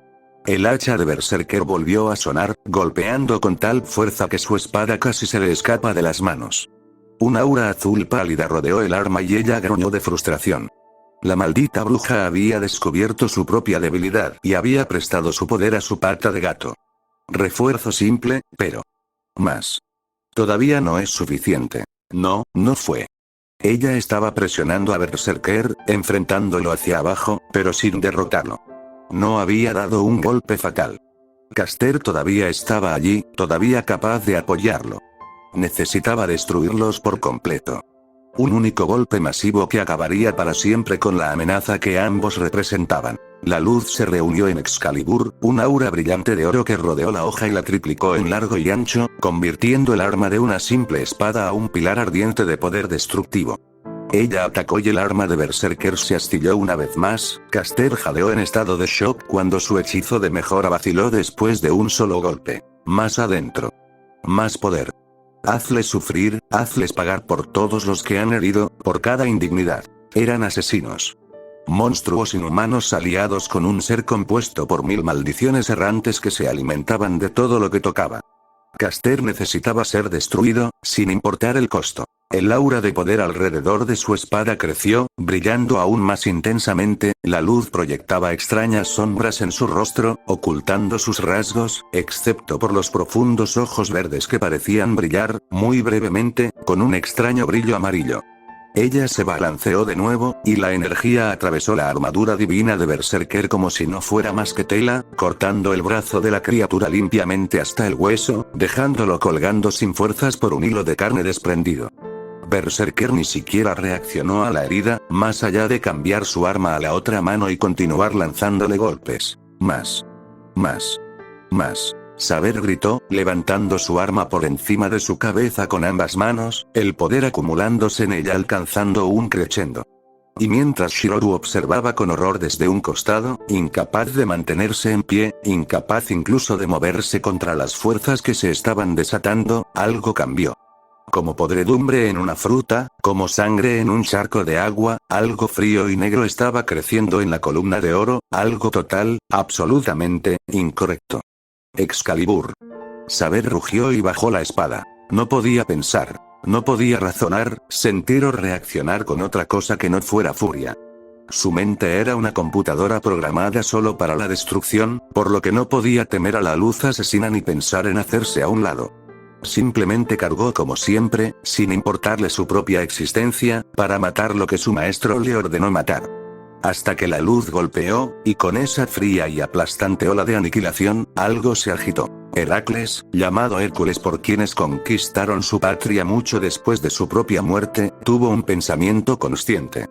El hacha de Berserker volvió a sonar, golpeando con tal fuerza que su espada casi se le escapa de las manos. Un aura azul pálida rodeó el arma y ella gruñó de frustración. La maldita bruja había descubierto su propia debilidad y había prestado su poder a su pata de gato. Refuerzo simple, pero... más. Todavía no es suficiente. No, no fue. Ella estaba presionando a Berserker, enfrentándolo hacia abajo, pero sin derrotarlo. No había dado un golpe fatal. Caster todavía estaba allí, todavía capaz de apoyarlo. Necesitaba destruirlos por completo. Un único golpe masivo que acabaría para siempre con la amenaza que ambos representaban. La luz se reunió en Excalibur, un aura brillante de oro que rodeó la hoja y la triplicó en largo y ancho, convirtiendo el arma de una simple espada a un pilar ardiente de poder destructivo. Ella atacó y el arma de Berserker se astilló una vez más. Caster jadeó en estado de shock cuando su hechizo de mejora vaciló después de un solo golpe. Más adentro. Más poder. Hazles sufrir, hazles pagar por todos los que han herido, por cada indignidad. Eran asesinos. Monstruos inhumanos aliados con un ser compuesto por 1000 maldiciones errantes que se alimentaban de todo lo que tocaba. Caster necesitaba ser destruido, sin importar el costo. El aura de poder alrededor de su espada creció, brillando aún más intensamente, la luz proyectaba extrañas sombras en su rostro, ocultando sus rasgos, excepto por los profundos ojos verdes que parecían brillar, muy brevemente, con un extraño brillo amarillo. Ella se balanceó de nuevo, y la energía atravesó la armadura divina de Berserker como si no fuera más que tela, cortando el brazo de la criatura limpiamente hasta el hueso, dejándolo colgando sin fuerzas por un hilo de carne desprendido. Berserker ni siquiera reaccionó a la herida, más allá de cambiar su arma a la otra mano y continuar lanzándole golpes. Más. Más. Más. Saber gritó, levantando su arma por encima de su cabeza con ambas manos, el poder acumulándose en ella alcanzando un crescendo. Y mientras Shirou observaba con horror desde un costado, incapaz de mantenerse en pie, incapaz incluso de moverse contra las fuerzas que se estaban desatando, algo cambió. Como podredumbre en una fruta, como sangre en un charco de agua, algo frío y negro estaba creciendo en la columna de oro, algo total, absolutamente, incorrecto. Excalibur. Saber rugió y bajó la espada. No podía pensar, no podía razonar, sentir o reaccionar con otra cosa que no fuera furia. Su mente era una computadora programada solo para la destrucción, por lo que no podía temer a la luz asesina ni pensar en hacerse a un lado. simplemente cargó como siempre, sin importarle su propia existencia, para matar lo que su maestro le ordenó matar. Hasta que la luz golpeó, y con esa fría y aplastante ola de aniquilación, algo se agitó. Heracles, llamado Hércules por quienes conquistaron su patria mucho después de su propia muerte, tuvo un pensamiento consciente.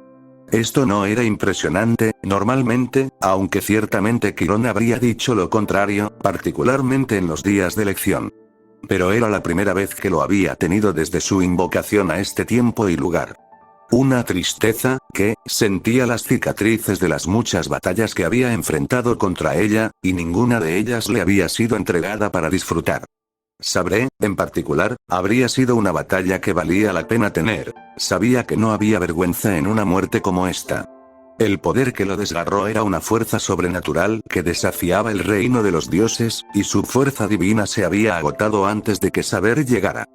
Esto no era impresionante, normalmente, aunque ciertamente Quirón habría dicho lo contrario, particularmente en los días de elección. Pero era la primera vez que lo había tenido desde su invocación a este tiempo y lugar. Una tristeza, que sentía las cicatrices de las muchas batallas que había enfrentado contra ella, y ninguna de ellas le había sido entregada para disfrutar. Sabré, en particular, habría sido una batalla que valía la pena tener. Sabía que no había vergüenza en una muerte como esta. El poder que lo desgarró era una fuerza sobrenatural que desafiaba el reino de los dioses, y su fuerza divina se había agotado antes de que Saber llegara.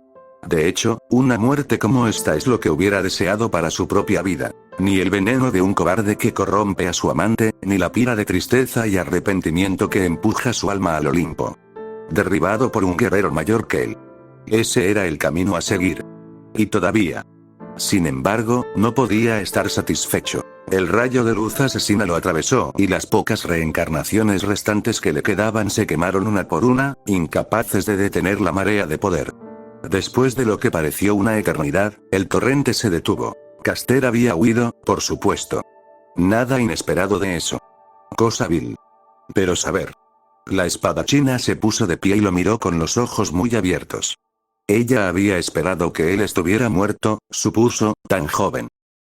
De hecho, una muerte como esta es lo que hubiera deseado para su propia vida. Ni el veneno de un cobarde que corrompe a su amante, ni la pira de tristeza y arrepentimiento que empuja su alma al Olimpo. Derribado por un guerrero mayor que él. Ese era el camino a seguir. Y todavía. Sin embargo, no podía estar satisfecho. El rayo de luz asesina lo atravesó, y las pocas reencarnaciones restantes que le quedaban se quemaron una por una, incapaces de detener la marea de poder. Después de lo que pareció una eternidad, el torrente se detuvo. Castor había huido, por supuesto. Nada inesperado de eso. Cosa vil. Pero Saber. La espadachina se puso de pie y lo miró con los ojos muy abiertos. Ella había esperado que él estuviera muerto, supuso, tan joven.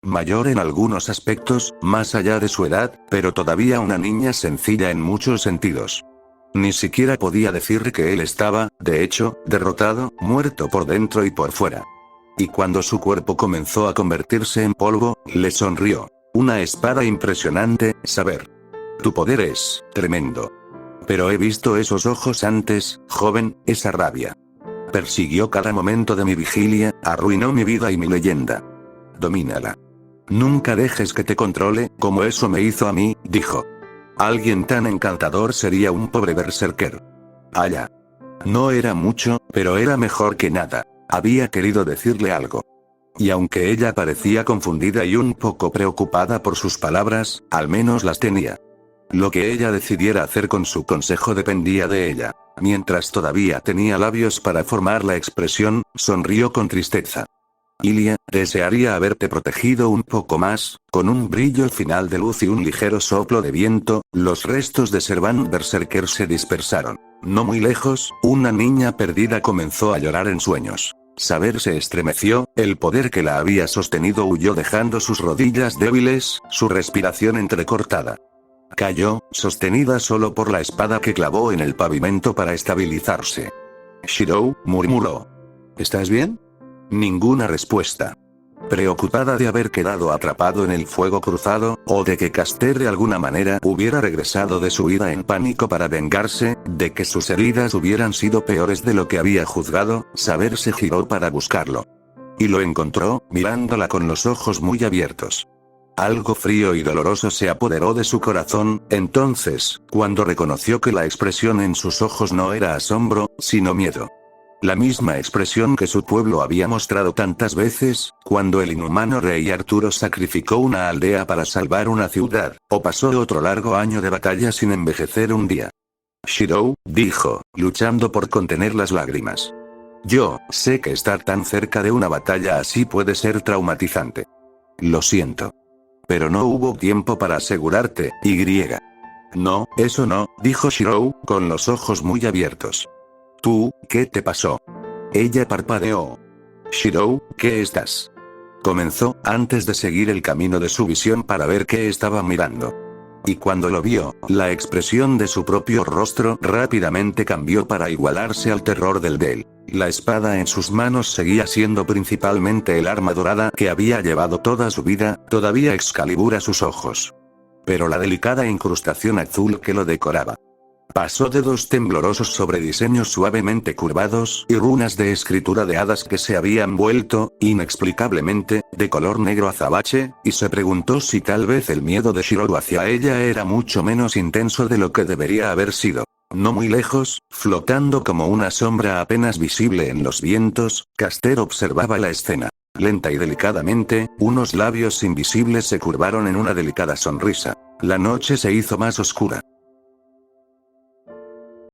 Mayor en algunos aspectos, más allá de su edad, pero todavía una niña sencilla en muchos sentidos. Ni siquiera podía decir que él estaba, de hecho, derrotado, muerto por dentro y por fuera. Y cuando su cuerpo comenzó a convertirse en polvo, le sonrió. Una espada impresionante, Saber. Tu poder es tremendo. Pero he visto esos ojos antes, joven, esa rabia. Persiguió cada momento de mi vigilia, arruinó mi vida y mi leyenda. Domínala. Nunca dejes que te controle, como eso me hizo a mí, dijo. Alguien tan encantador sería un pobre berserker. Allá. No era mucho, pero era mejor que nada. Había querido decirle algo. Y aunque ella parecía confundida y un poco preocupada por sus palabras, al menos las tenía. Lo que ella decidiera hacer con su consejo dependía de ella. Mientras todavía tenía labios para formar la expresión, sonrió con tristeza. Ilia, desearía haberte protegido un poco más. Con un brillo final de luz y un ligero soplo de viento, los restos de Servant Berserker se dispersaron. No muy lejos, una niña perdida comenzó a llorar en sueños. Saber se estremeció, el poder que la había sostenido huyó dejando sus rodillas débiles, su respiración entrecortada. Cayó, sostenida solo por la espada que clavó en el pavimento para estabilizarse. Shirou, murmuró. ¿Estás bien? Ninguna respuesta. Preocupada de haber quedado atrapado en el fuego cruzado, o de que Castor de alguna manera hubiera regresado de su ida en pánico para vengarse, de que sus heridas hubieran sido peores de lo que había juzgado, Saber se giró para buscarlo. Y lo encontró, mirándola con los ojos muy abiertos. Algo frío y doloroso se apoderó de su corazón, entonces, cuando reconoció que la expresión en sus ojos no era asombro, sino miedo. La misma expresión que su pueblo había mostrado tantas veces, cuando el inhumano rey Arturo sacrificó una aldea para salvar una ciudad, o pasó otro largo año de batalla sin envejecer un día. Shirou, dijo, luchando por contener las lágrimas. Yo sé que estar tan cerca de una batalla así puede ser traumatizante. Lo siento. Pero no hubo tiempo para asegurarte, Y. No, eso no, dijo Shirou, con los ojos muy abiertos. ¿Tú, qué te pasó? Ella parpadeó. Shirou, ¿qué estás? Comenzó, antes de seguir el camino de su visión para ver qué estaba mirando. Y cuando lo vio, la expresión de su propio rostro rápidamente cambió para igualarse al terror del de él. La espada en sus manos seguía siendo principalmente el arma dorada que había llevado toda su vida, todavía Excalibur a sus ojos. Pero la delicada incrustación azul que lo decoraba. Pasó dedos temblorosos sobre diseños suavemente curvados y runas de escritura de hadas que se habían vuelto, inexplicablemente, de color negro azabache, y se preguntó si tal vez el miedo de Shirou hacia ella era mucho menos intenso de lo que debería haber sido. No muy lejos, flotando como una sombra apenas visible en los vientos, Caster observaba la escena. Lenta y delicadamente, unos labios invisibles se curvaron en una delicada sonrisa. La noche se hizo más oscura.